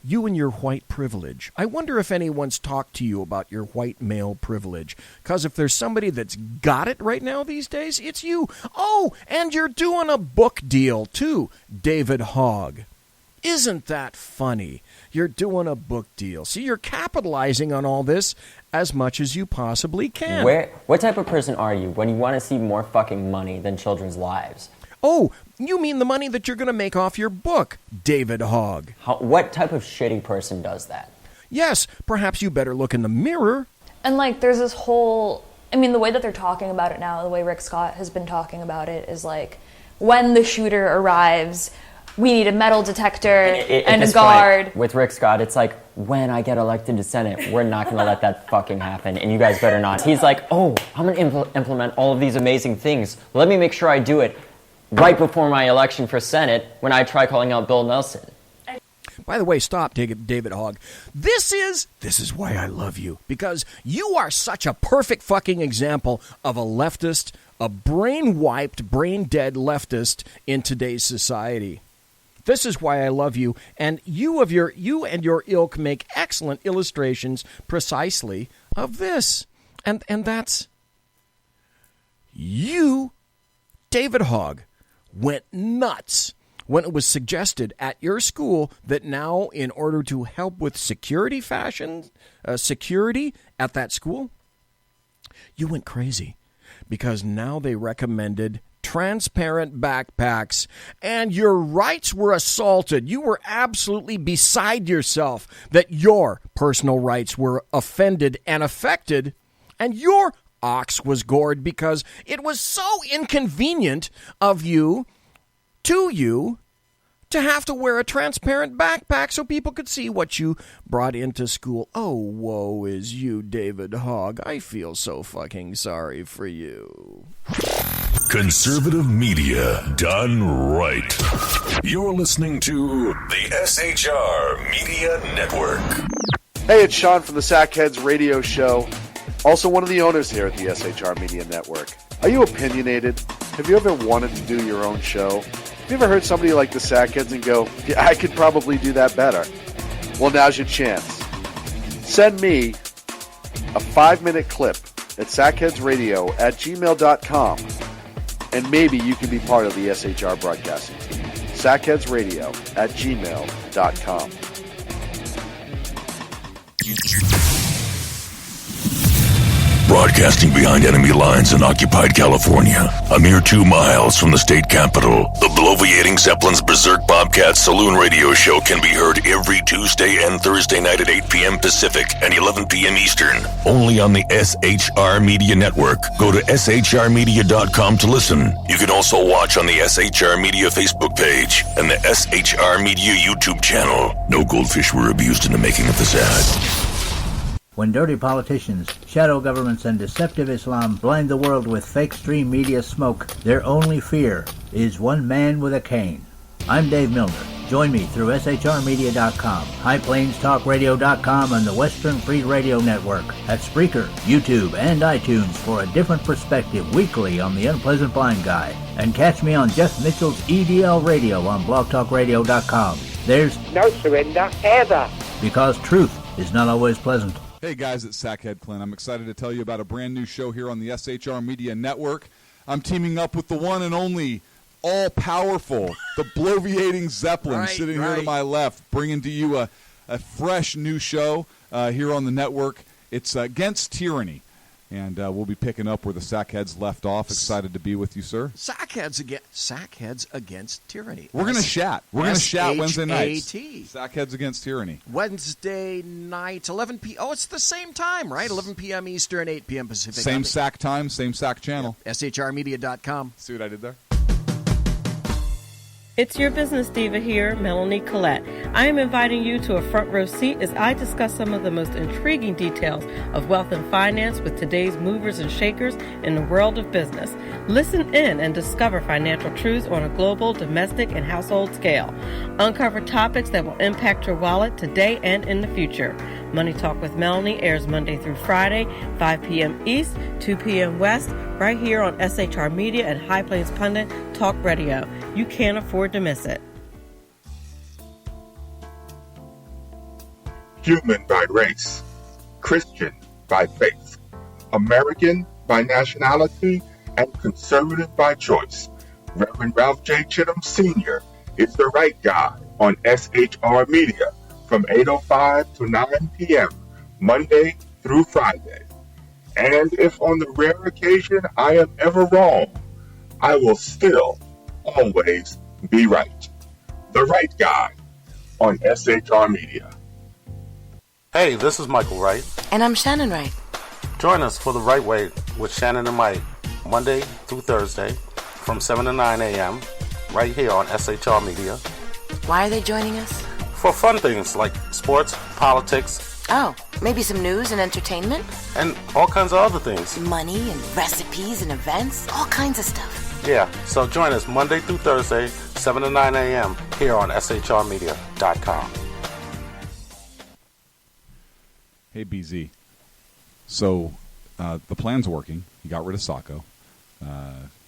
Speaker 3: You and your white privilege. I wonder if anyone's talked to you about your white male privilege. Because if there's somebody that's got it right now these days, it's you. Oh, and you're doing a book deal, too, David Hogg. Isn't that funny? You're doing a book deal. See, you're capitalizing on all this as much as you possibly can.
Speaker 17: What type of person are you when you want to see more fucking money than children's lives?
Speaker 3: Oh, you mean the money that you're going to make off your book, David Hogg.
Speaker 17: What type of shitty person does that?
Speaker 3: Yes, perhaps you better look in the mirror.
Speaker 19: And, like, there's this whole I mean, the way that they're talking about it now, the way Rick Scott has been talking about it is like, when the shooter arrives, we need a metal detector and a guard.
Speaker 17: Point, with Rick Scott, it's like, when I get elected to Senate, we're not going to let that fucking happen, and you guys better not. He's like, oh, I'm going to implement all of these amazing things. Let me make sure I do it right before my election for Senate when I try calling out Bill Nelson.
Speaker 3: By the way, stop, David Hogg. This is why I love you, because you are such a perfect fucking example of a leftist, a brain-wiped, brain-dead leftist in today's society. This is why I love you, and you and your ilk make excellent illustrations precisely of this. And that's you, David Hogg, went nuts when it was suggested at your school that now, in order to help with security at that school, you went crazy because now they recommended transparent backpacks, and your rights were assaulted. You were absolutely beside yourself that your personal rights were offended and affected, and your ox was gored because it was so inconvenient of you to have to wear a transparent backpack so people could see what you brought into school. Oh, woe is you, David Hogg. I feel so fucking sorry for you.
Speaker 6: Conservative media done right. You're listening to the SHR Media Network.
Speaker 7: Hey, it's Sean from the Sackheads Radio Show. Also one of the owners here at the SHR Media Network. Are you opinionated? Have you ever wanted to do your own show? Have you ever heard somebody like the Sackheads and go, yeah, I could probably do that better? Well, now's your chance. Send me a 5-minute clip at sackheadsradio@gmail.com, and maybe you can be part of the SHR broadcasting team. sackheadsradio@gmail.com.
Speaker 6: Broadcasting behind enemy lines in occupied California, a mere 2 miles from the state capital, the bloviating Zeppelin's Berserk Bobcat Saloon radio show can be heard every Tuesday and Thursday night at 8 p.m. Pacific and 11 p.m. Eastern, only on the SHR Media Network. Go to shrmedia.com to listen. You can also watch on the SHR Media Facebook page and the SHR Media YouTube channel. No goldfish were abused in the making of this ad.
Speaker 8: When dirty politicians, shadow governments, and deceptive Islam blind the world with fake stream media smoke, their only fear is one man with a cane. I'm Dave Milner. Join me through SHRmedia.com, HighPlainsTalkRadio.com, and the Western Free Radio Network at Spreaker, YouTube, and iTunes for a different perspective weekly on the Unpleasant Blind Guy. And catch me on Jeff Mitchell's EDL Radio on BlogTalkRadio.com. There's
Speaker 9: no surrender ever,
Speaker 8: because truth is not always pleasant.
Speaker 10: Hey guys, it's Sackhead Clint. I'm excited to tell you about a brand new show here on the SHR Media Network. I'm teaming up with the one and only all-powerful, the bloviating Zeppelin, sitting here to my left, bringing to you a fresh new show here on the network. It's Against Tyranny, and we'll be picking up where the Sackheads left off. Excited to be with you, sir.
Speaker 3: Sackheads Against Tyranny.
Speaker 10: We're going to chat. We're going to chat Wednesday nights.
Speaker 3: SHAT.
Speaker 10: Sackheads Against Tyranny.
Speaker 3: Wednesday night, 11 p.m. Oh, it's the same time, right? 11 p.m. Eastern, 8 p.m. Pacific.
Speaker 10: Same SAC time, same SAC channel.
Speaker 3: Yep. SHRmedia.com.
Speaker 10: See what I did there?
Speaker 11: It's your business diva here, Melanie Collette. I am inviting you to a front row seat as I discuss some of the most intriguing details of wealth and finance with today's movers and shakers in the world of business. Listen in and discover financial truths on a global, domestic, and household scale. Uncover topics that will impact your wallet today and in the future. Money Talk with Melanie airs Monday through Friday, 5 p.m. East, 2 p.m. West, right here on SHR Media and High Plains Pundit Talk Radio. You can't afford to miss it.
Speaker 12: Human by race, Christian by faith, American by nationality, and conservative by choice. Reverend Ralph J. Chittum Sr. is the right guy on SHR Media from 8:05 to 9 p.m. Monday through Friday. And if on the rare occasion I am ever wrong, I will still always be right. The right guy on SHR Media.
Speaker 13: Hey, this is Michael Wright.
Speaker 14: And I'm Shannon Wright.
Speaker 13: Join us for The Right Way with Shannon and Mike, Monday through Thursday from 7 to 9 a.m. right here on SHR Media.
Speaker 14: Why are they joining us?
Speaker 13: For fun things like sports, politics.
Speaker 14: Oh, maybe some news and entertainment?
Speaker 13: And all kinds of other things.
Speaker 14: Money and recipes and events, all kinds of stuff.
Speaker 13: Yeah, so join us Monday through Thursday, 7 to 9 a.m. here on shrmedia.com.
Speaker 10: Hey, BZ. So the plan's working. You got rid of Sacco.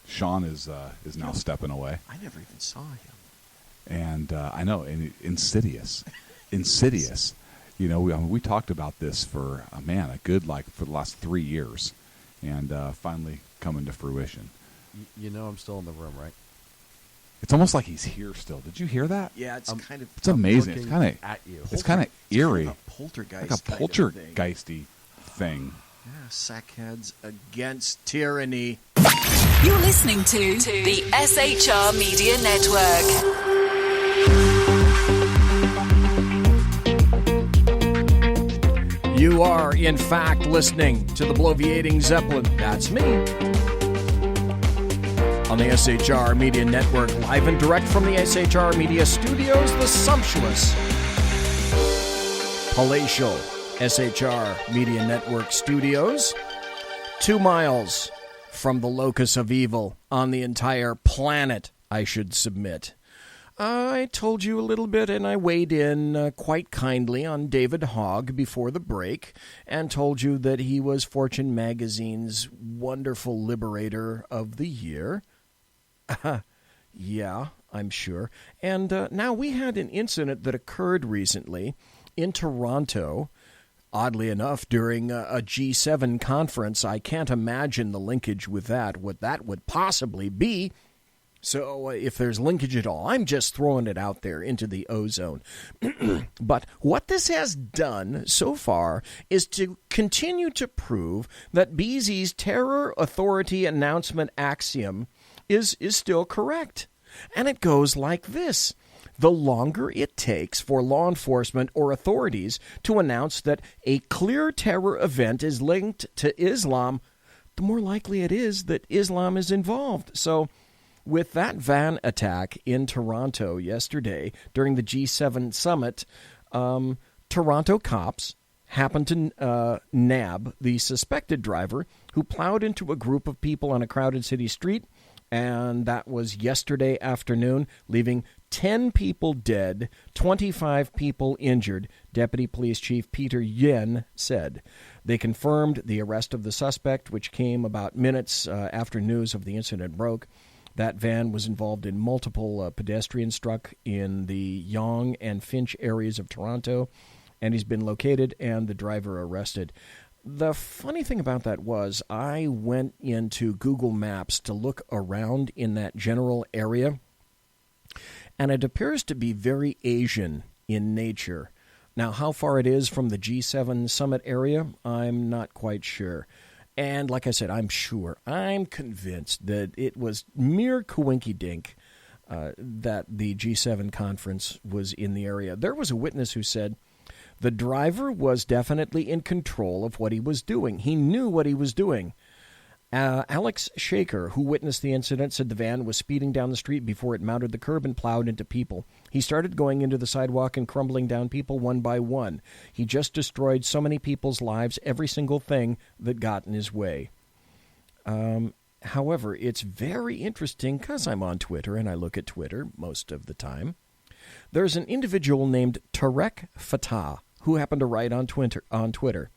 Speaker 10: Sean is now stepping away.
Speaker 3: I never even saw him.
Speaker 10: And I know, and insidious. You know, we talked about this for for the last 3 years, and finally coming to fruition.
Speaker 16: You know I'm still in the room, right?
Speaker 10: It's almost like he's here still. Did you hear that?
Speaker 3: Yeah, it's kind of.
Speaker 10: It's amazing. It's kind of
Speaker 16: at you.
Speaker 10: It's kind of eerie.
Speaker 3: Kind of poltergeist.
Speaker 10: Like a poltergeisty thing.
Speaker 3: Yeah, sackheads against tyranny.
Speaker 15: You're listening to the SHR Media Network.
Speaker 3: You are, in fact, listening to the Bloviating Zeppelin. That's me. On the SHR Media Network, live and direct from the SHR Media Studios, the sumptuous, palatial SHR Media Network Studios, 2 miles from the locus of evil on the entire planet, I should submit. I told you a little bit, and I weighed in quite kindly on David Hogg before the break, and told you that he was Fortune magazine's wonderful liberator of the year. Yeah, I'm sure. And now we had an incident that occurred recently in Toronto. Oddly enough, during a G7 conference. I can't imagine the linkage with that, what that would possibly be. So if there's linkage at all, I'm just throwing it out there into the ozone. But what this has done so far is to continue to prove that BZ's terror authority announcement axiom is still correct. And it goes like this. The longer it takes for law enforcement or authorities to announce that a clear terror event is linked to Islam, the more likely it is that Islam is involved. So, with that van attack in Toronto yesterday during the G7 summit, Toronto cops happened to nab the suspected driver who plowed into a group of people on a crowded city street, and that was yesterday afternoon, leaving 10 people dead, 25 people injured, Deputy Police Chief Peter Yen said. They confirmed the arrest of the suspect, which came about minutes after news of the incident broke. That van was involved in multiple pedestrians struck in the Yonge and Finch areas of Toronto, and he's been located and the driver arrested. The funny thing about that was I went into Google Maps to look around in that general area, and it appears to be very Asian in nature. Now, how far it is from the G7 summit area, I'm not quite sure. And like I said, I'm convinced that it was mere coinkydink that the G7 conference was in the area. There was a witness who said the driver was definitely in control of what he was doing. He knew what he was doing. Alex Shaker, who witnessed the incident, said the van was speeding down the street before it mounted the curb and plowed into people. He started going into the sidewalk and crumbling down people one by one. He just destroyed so many people's lives, every single thing that got in his way. However, it's very interesting because I'm on Twitter and I look at Twitter most of the time. There's an individual named Tarek Fatah who happened to write on Twitter.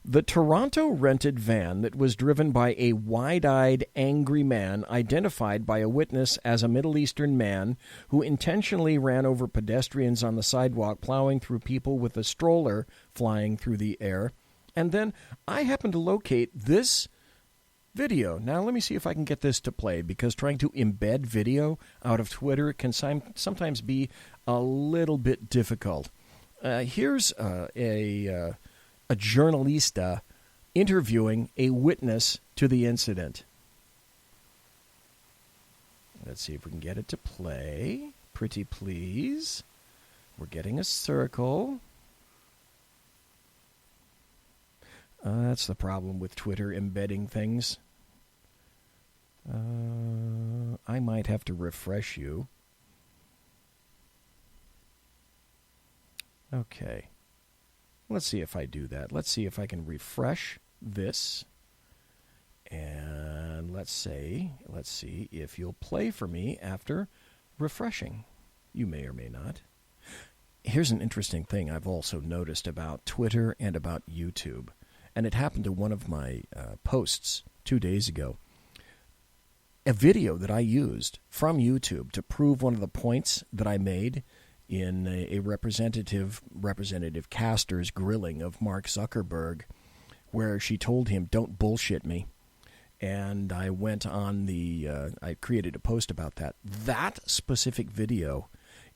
Speaker 3: The Toronto rented van that was driven by a wide-eyed, angry man identified by a witness as a Middle Eastern man who intentionally ran over pedestrians on the sidewalk, plowing through people with a stroller flying through the air. And then I happened to locate this video. Now, let me see if I can get this to play, because trying to embed video out of Twitter can sometimes be a little bit difficult. Here's a journalista interviewing a witness to the incident. Let's see if we can get it to play. Pretty please. We're getting a circle. That's the problem with Twitter embedding things. I might have to refresh you. Okay. Let's see if I do that. Let's see if I can refresh this. And let's see if you'll play for me after refreshing. You may or may not. Here's an interesting thing I've also noticed about Twitter and about YouTube. And it happened to one of my posts 2 days ago. A video that I used from YouTube to prove one of the points that I made in a Representative Caster's grilling of Mark Zuckerberg, where she told him, "Don't bullshit me." And I went on I created a post about that. That specific video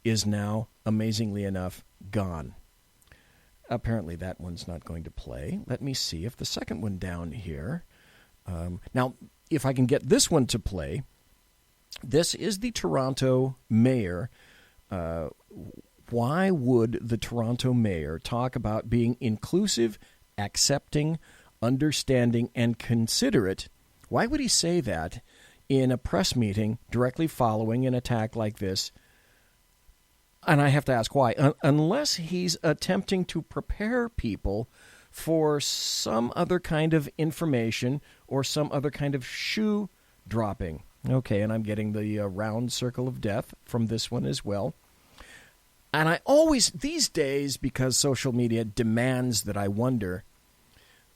Speaker 3: is now, amazingly enough, gone. Apparently that one's not going to play. Let me see if the second one down here. Now, if I can get this one to play, this is the Toronto mayor. Why would the Toronto mayor talk about being inclusive, accepting, understanding, and considerate? Why would he say that in a press meeting directly following an attack like this? And I have to ask why. Unless he's attempting to prepare people for some other kind of information or some other kind of shoe dropping. Okay, and I'm getting the round circle of death from this one as well. And I always, these days, because social media demands that I wonder,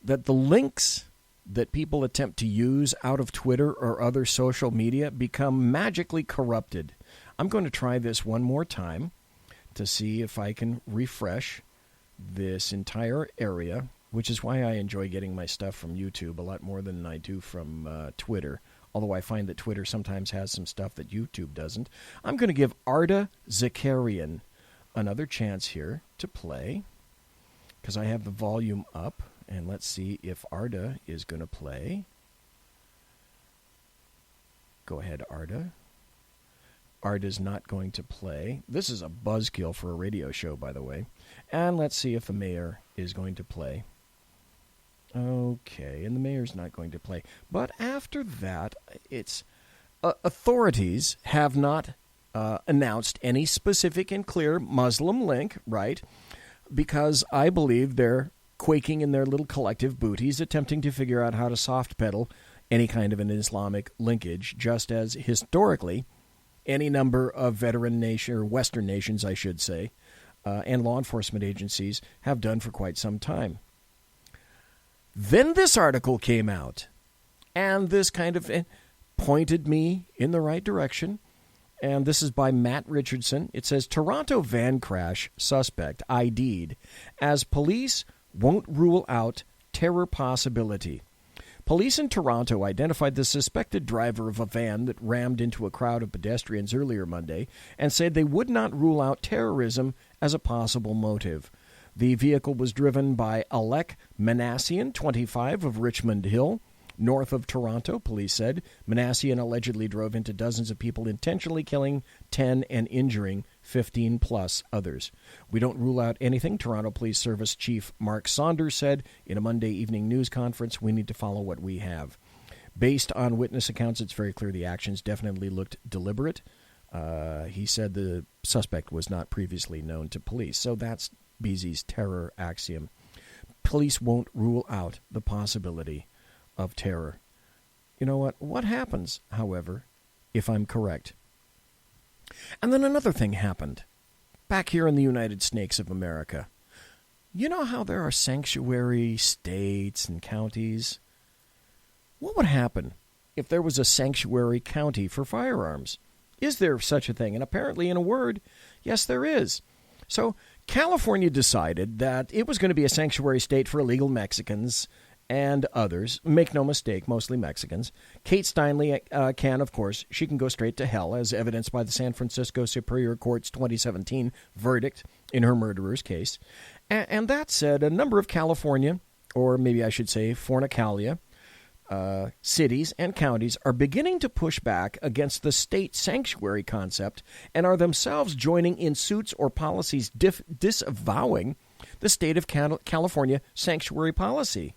Speaker 3: that the links that people attempt to use out of Twitter or other social media become magically corrupted. I'm going to try this one more time to see if I can refresh this entire area, which is why I enjoy getting my stuff from YouTube a lot more than I do from Twitter, although I find that Twitter sometimes has some stuff that YouTube doesn't. I'm going to give Arda Zakarian another chance here to play, because I have the volume up, and let's see if Arda is going to play. Go ahead, Arda. Arda's not going to play. This is a buzzkill for a radio show, by the way. And let's see if the mayor is going to play. Okay, and the mayor's not going to play. But after that, it's authorities have not announced any specific and clear Muslim link, right? Because I believe they're quaking in their little collective booties, attempting to figure out how to soft pedal any kind of an Islamic linkage, just as historically any number of veteran nation, or Western nations, I should say, and law enforcement agencies have done for quite some time. Then this article came out, and this kind of pointed me in the right direction. And this is by Matt Richardson. It says, Toronto van crash suspect ID'd as police won't rule out terror possibility. Police in Toronto identified the suspected driver of a van that rammed into a crowd of pedestrians earlier Monday and said they would not rule out terrorism as a possible motive. The vehicle was driven by Alec Manassian, 25, of Richmond Hill, north of Toronto, police said. Manassian allegedly drove into dozens of people, intentionally killing 10 and injuring 15-plus others. We don't rule out anything, Toronto Police Service Chief Mark Saunders said in a Monday evening news conference. We need to follow what we have. Based on witness accounts, it's very clear the actions definitely looked deliberate. He said the suspect was not previously known to police. So that's Beezy's terror axiom. Police won't rule out the possibility of terror. You know what? What happens, however, if I'm correct? And then another thing happened back here in the United States of America. You know how there are sanctuary states and counties? What would happen if there was a sanctuary county for firearms? Is there such a thing? And apparently, in a word, yes, there is. So California decided that it was going to be a sanctuary state for illegal Mexicans and others. Make no mistake, mostly Mexicans. Kate Steinle can, of course, she can go straight to hell, as evidenced by the San Francisco Superior Court's 2017 verdict in her murderer's case. And that said, a number of California, or maybe I should say Fornicalia, cities and counties are beginning to push back against the state sanctuary concept and are themselves joining in suits or policies disavowing the state of California sanctuary policy.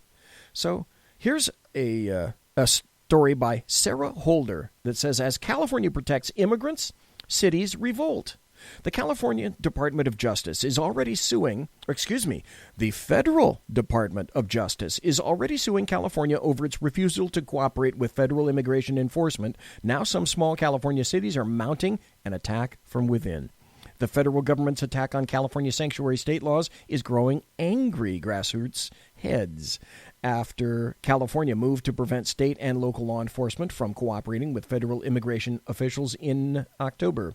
Speaker 3: So here's a story by Sarah Holder that says, as California protects immigrants, cities revolt. The California Department of Justice is already suing, the Federal Department of Justice is already suing California over its refusal to cooperate with federal immigration enforcement. Now some small California cities are mounting an attack from within. The federal government's attack on California sanctuary state laws is growing angry grassroots heads after California moved to prevent state and local law enforcement from cooperating with federal immigration officials in October.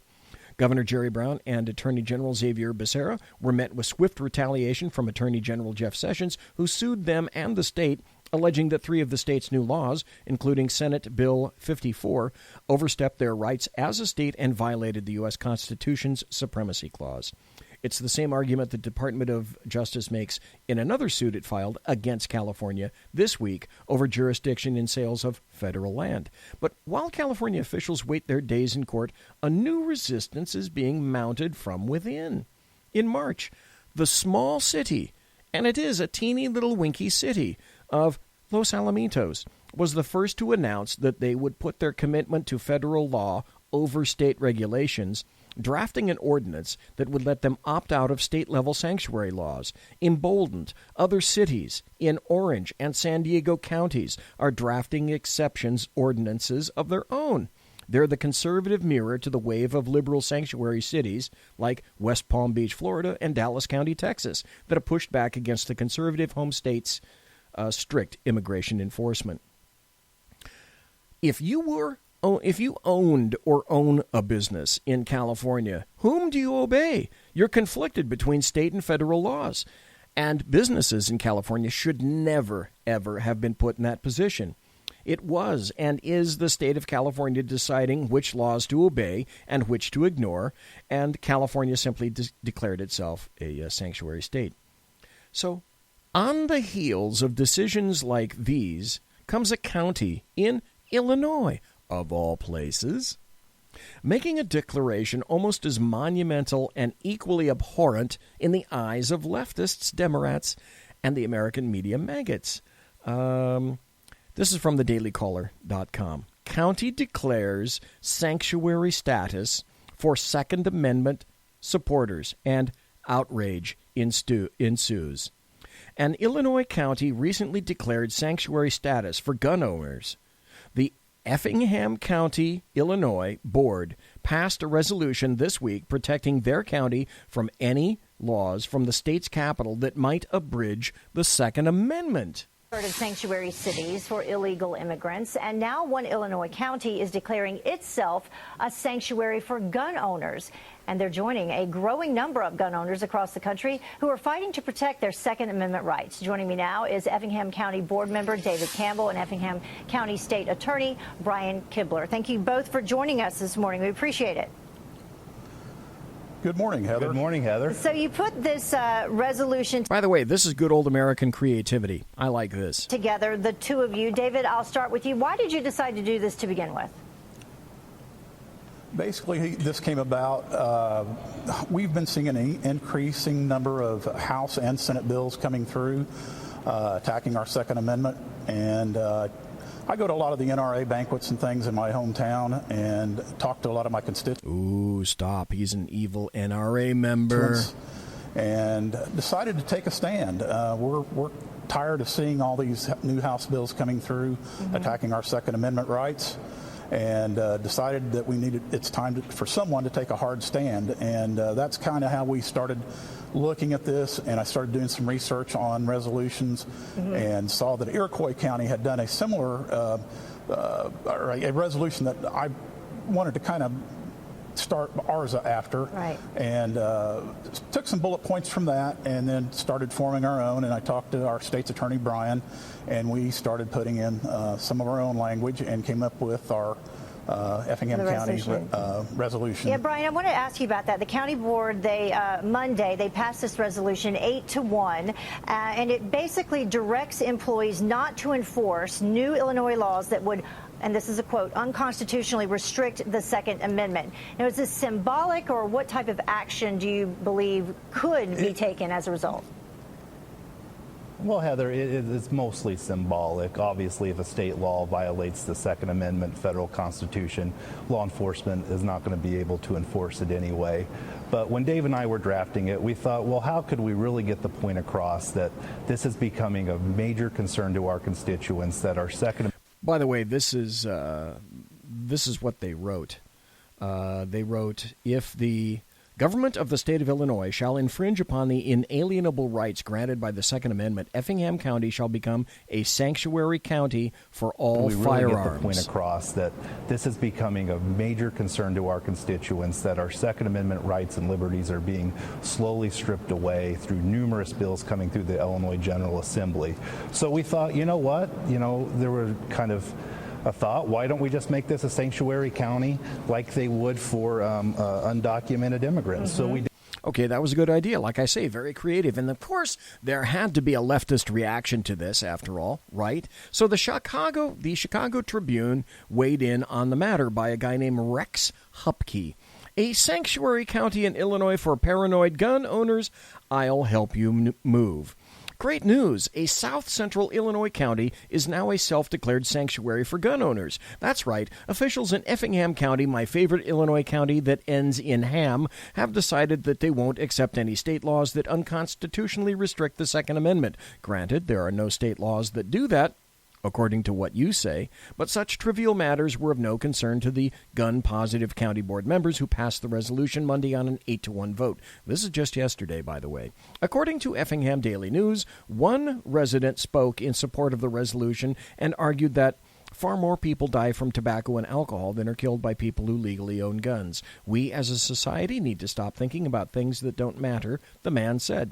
Speaker 3: Governor Jerry Brown and Attorney General Xavier Becerra were met with swift retaliation from Attorney General Jeff Sessions, who sued them and the state, alleging that 3 of the state's new laws, including Senate Bill 54, overstepped their rights as a state and violated the U.S. Constitution's Supremacy Clause. It's the same argument the Department of Justice makes in another suit it filed against California this week over jurisdiction in sales of federal land. But while California officials wait their days in court, a new resistance is being mounted from within. In March, the small city, and it is a teeny little winky city, of Los Alamitos was the first to announce that they would put their commitment to federal law over state regulations, drafting an ordinance that would let them opt out of state-level sanctuary laws. Emboldened, other cities in Orange and San Diego counties are drafting exceptions ordinances of their own. They're the conservative mirror to the wave of liberal sanctuary cities like West Palm Beach, Florida, and Dallas County, Texas, that have pushed back against the conservative home state's strict immigration enforcement. If you owned or own a business in California, whom do you obey? You're conflicted between state and federal laws. And businesses in California should never, ever have been put in that position. It was and is the state of California deciding which laws to obey and which to ignore, and California simply declared itself a sanctuary state. So, on the heels of decisions like these comes a county in Illinois, of all places, making a declaration almost as monumental and equally abhorrent in the eyes of leftists, Democrats, and the American media maggots. This is from thedailycaller.com. County declares sanctuary status for Second Amendment supporters, and outrage ensues. An Illinois county recently declared sanctuary status for gun owners. The Effingham County, Illinois Board passed a resolution this week protecting their county from any laws from the state's capital that might abridge the Second Amendment.
Speaker 20: Of sanctuary cities for illegal immigrants, and now one Illinois county is declaring itself a sanctuary for gun owners. And they're joining a growing number of gun owners across the country who are fighting to protect their Second Amendment rights. Joining me now is Effingham County Board Member David Campbell and Effingham County State Attorney Brian Kibler. Thank you both for joining us this morning. We appreciate it.
Speaker 21: Good morning, Heather.
Speaker 22: Good morning, Heather.
Speaker 20: So you put this resolution
Speaker 3: By the way, this is good old American creativity. I like this.
Speaker 20: Together, the two of you. David, I'll start with you. Why did you decide to do this to begin with?
Speaker 21: Basically, this came about, we've been seeing an increasing number of House and Senate bills coming through attacking our Second Amendment. And I go to a lot of the NRA banquets and things in my hometown and talk to a lot of my constituents.
Speaker 3: Ooh, stop. He's an evil NRA member.
Speaker 21: And decided to take a stand. We're tired of seeing all these new House bills coming through attacking our Second Amendment rights. And decided that it's time for someone to take a hard stand. And that's kind of how we started looking at this. And I started doing some research on resolutions and saw that Iroquois County had done a similar a resolution that I wanted to kind of start ours after.
Speaker 20: Right.
Speaker 21: And took some bullet points from that and then started forming our own. And I talked to our state's attorney, Brian, and we started putting in some of our own language and came up with our Effingham County resolution.
Speaker 20: Yeah, Brian, I want to ask you about that. The county board, Monday, they passed this resolution 8-1, and it basically directs employees not to enforce new Illinois laws that would, and this is a quote, unconstitutionally restrict the Second Amendment. Now, is this symbolic, or what type of action do you believe could be taken as a result?
Speaker 1: Well, Heather, it's mostly symbolic. Obviously, if a state law violates the Second Amendment federal Constitution, law enforcement is not going to be able to enforce it anyway. But when Dave and I were drafting it, we thought, well, how could we really get the point across that this is becoming a major concern to our constituents, that our Second...
Speaker 3: By the way, this is what they wrote. They wrote, if the government of the state of Illinois shall infringe upon the inalienable rights granted by the Second Amendment, Effingham County shall become a sanctuary county for all firearms. We really get the point across that this is becoming a major concern to our constituents, that our Second Amendment rights and liberties are being slowly stripped away through numerous bills coming through the Illinois General Assembly. So we thought, you know what? There were kind of a thought, why don't we just make this a sanctuary county like they would for undocumented immigrants? So we. Okay, that was a good idea. Like I say, very creative. And of course, there had to be a leftist reaction to this, after all, right? So the Chicago Tribune weighed in on the matter by a guy named Rex Hupke. A sanctuary county in Illinois for paranoid gun owners, I'll help you move. Great news! A south central Illinois county is now a self-declared sanctuary for gun owners. That's right. Officials in Effingham County, my favorite Illinois county that ends in ham, have decided that they won't accept any state laws that unconstitutionally restrict the Second Amendment. Granted, there are no state laws that do that, according to what you say, but such trivial matters were of no concern to the gun-positive county board members who passed the resolution Monday on an 8-1 vote. This is just yesterday, by the way. According to Effingham Daily News, one resident spoke in support of the resolution and argued that far more people die from tobacco and alcohol than are killed by people who legally own guns. We as a society need to stop thinking about things that don't matter, the man said.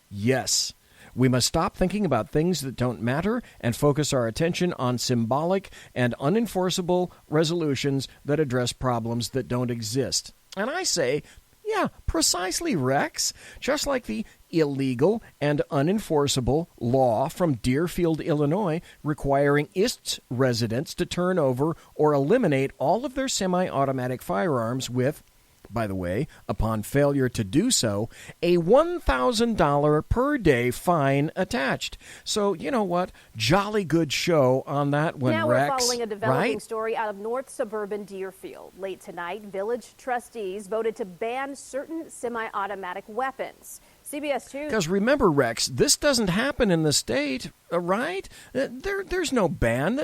Speaker 3: Yes. We must stop thinking about things that don't matter and focus our attention on symbolic and unenforceable resolutions that address problems that don't exist. And I say, yeah, precisely, Rex. Just like the illegal and unenforceable law from Deerfield, Illinois, requiring its residents to turn over or eliminate all of their semi-automatic firearms with, by the way, upon failure to do so, a $1,000 per day fine attached. So, you know what? Jolly good show on that one,
Speaker 22: now
Speaker 3: Rex.
Speaker 22: We're following a developing
Speaker 3: right?
Speaker 22: story out of north suburban Deerfield. Late tonight, village trustees voted to ban certain semi-automatic weapons. CBS 2.
Speaker 3: Because remember, Rex, this doesn't happen in the state, right? There's no ban.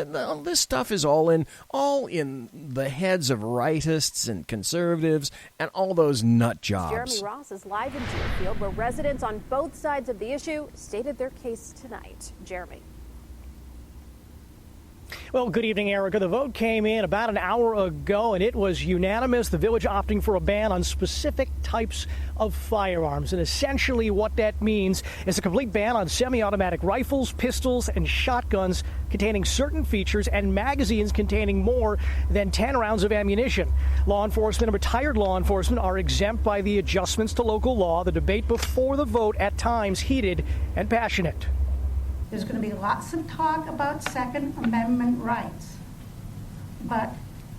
Speaker 3: This stuff is all in the heads of rightists and conservatives and all those nut jobs.
Speaker 22: Jeremy Ross is live in Deerfield, where residents on both sides of the issue stated their case tonight. Jeremy.
Speaker 23: Well, good evening, Erica. The vote came in about an hour ago, and it was unanimous. The village opting for a ban on specific types of firearms. And essentially what that means is a complete ban on semi-automatic rifles, pistols, and shotguns containing certain features and magazines containing more than 10 rounds of ammunition. Law enforcement and retired law enforcement are exempt by the adjustments to local law. The debate before the vote at times heated and passionate.
Speaker 24: There's going to be lots of talk about Second Amendment rights, but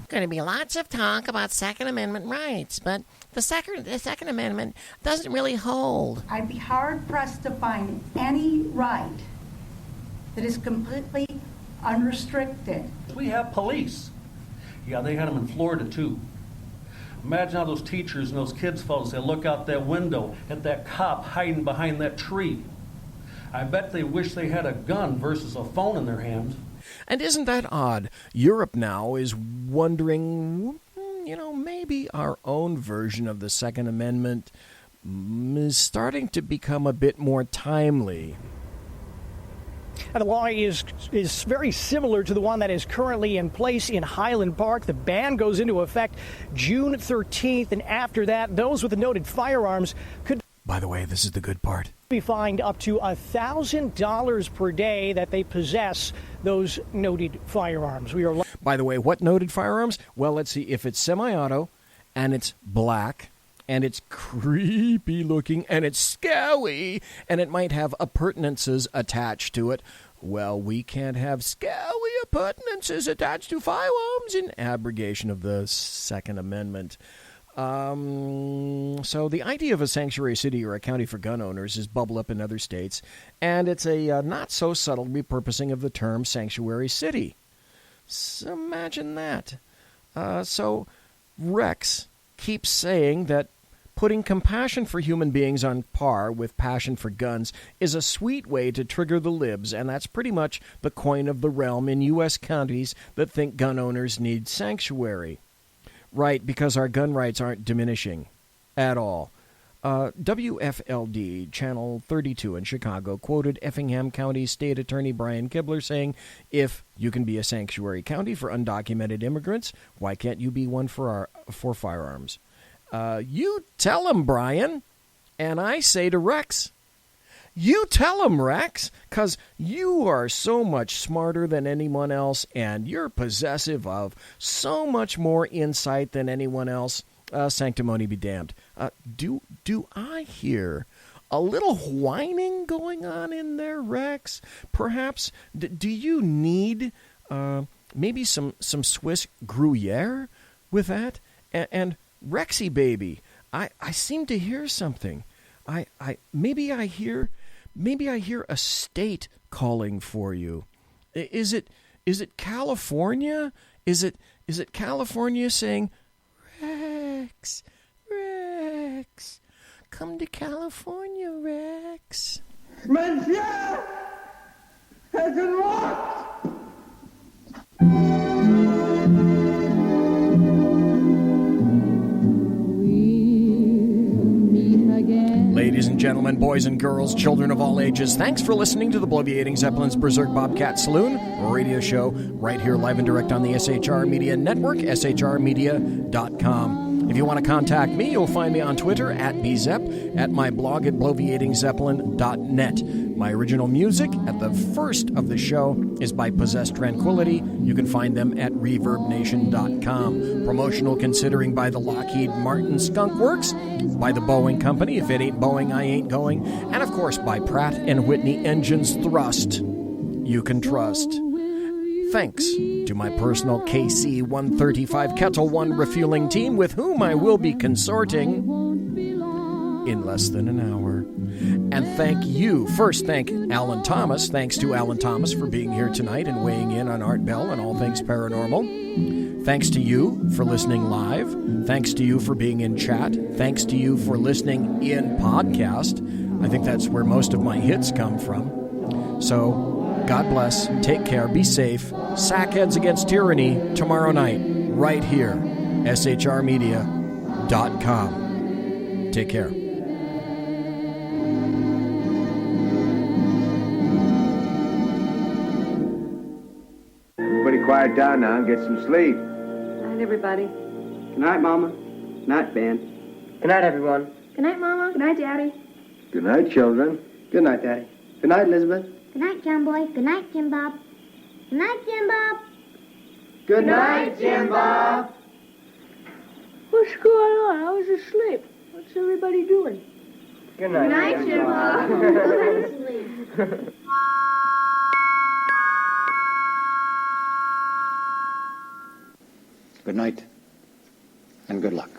Speaker 25: going to be lots of talk about Second Amendment rights, but the Second Amendment doesn't really hold.
Speaker 24: I'd be hard-pressed to find any right that is completely unrestricted.
Speaker 26: We have police. Yeah, they had them in Florida, too. Imagine how those teachers and those kids felt as they look out that window at that cop hiding behind that tree. I bet they wish they had a gun versus a phone in their hands.
Speaker 3: And isn't that odd? Europe now is wondering, maybe our own version of the Second Amendment is starting to become a bit more timely.
Speaker 23: And the law is very similar to the one that is currently in place in Highland Park. The ban goes into effect June 13th, and after that, those with the noted firearms could...
Speaker 3: By the way, this is the good part.
Speaker 23: Be fined up to $1,000 per day that they possess those noted firearms.
Speaker 3: By the way, what noted firearms? Well, let's see. If it's semi-auto and it's black and it's creepy looking and it's scary and it might have appurtenances attached to it, well, we can't have scary appurtenances attached to firearms in abrogation of the Second Amendment. So the idea of a sanctuary city or a county for gun owners is bubbled up in other states, and it's a not-so-subtle repurposing of the term sanctuary city. So imagine that. So Rex keeps saying that putting compassion for human beings on par with passion for guns is a sweet way to trigger the libs, and that's pretty much the coin of the realm in U.S. counties that think gun owners need sanctuary. Right, because our gun rights aren't diminishing at all. WFLD, Channel 32 in Chicago, quoted Effingham County State Attorney Brian Kibler saying, "If you can be a sanctuary county for undocumented immigrants, why can't you be one for firearms?" You tell him, Brian. And I say to Rex, you tell him, Rex, because you are so much smarter than anyone else, and you're possessive of so much more insight than anyone else. Sanctimony be damned. Do I hear a little whining going on in there, Rex? Perhaps, do you need maybe some Swiss Gruyere with that? And Rexy baby, I seem to hear something. Maybe I hear a state calling for you. Is it California? Is it California saying, Rex, come to California, Rex?
Speaker 2: Monsieur has unlocked.
Speaker 3: Ladies and gentlemen, boys and girls, children of all ages, thanks for listening to the Bloviating Zeppelin's Berserk Bobcat Saloon radio show right here live and direct on the SHR Media Network, shrmedia.com. If you want to contact me, you'll find me on Twitter at bzep, at my blog at bloviatingzeppelin.net. My original music at the first of the show is by Possessed Tranquility. You can find them at reverbnation.com. Promotional considering by the Lockheed Martin Skunk Works, by the Boeing Company, if it ain't Boeing, I ain't going, and of course by Pratt & Whitney Engines Thrust. You can trust. Thanks to my personal KC-135 Kettle One refueling team with whom I will be consorting in less than an hour. And thank you. First, thank Alan Thomas. Thanks to Alan Thomas for being here tonight and weighing in on Art Bell and all things paranormal. Thanks to you for listening live. Thanks to you for being in chat. Thanks to you for listening in podcast. I think that's where most of my hits come from. So, God bless, take care, be safe. Sackheads Against Tyranny tomorrow night, right here, shrmedia.com. Take care.
Speaker 4: Everybody quiet down now and get some sleep.
Speaker 5: Good night, everybody.
Speaker 4: Good night, Mama. Good night, Ben.
Speaker 5: Good night, everyone. Good night, Mama. Good night, Daddy.
Speaker 4: Good night, children.
Speaker 5: Good night, Daddy. Good night, Elizabeth.
Speaker 17: Good night, John Boy. Good night, Jim Bob. Good night, Jim Bob.
Speaker 5: Good night, Jim Bob. What's going on? I was asleep. What's everybody doing?
Speaker 17: Good night, Jim Bob. Go to sleep.
Speaker 18: Good night, and good luck.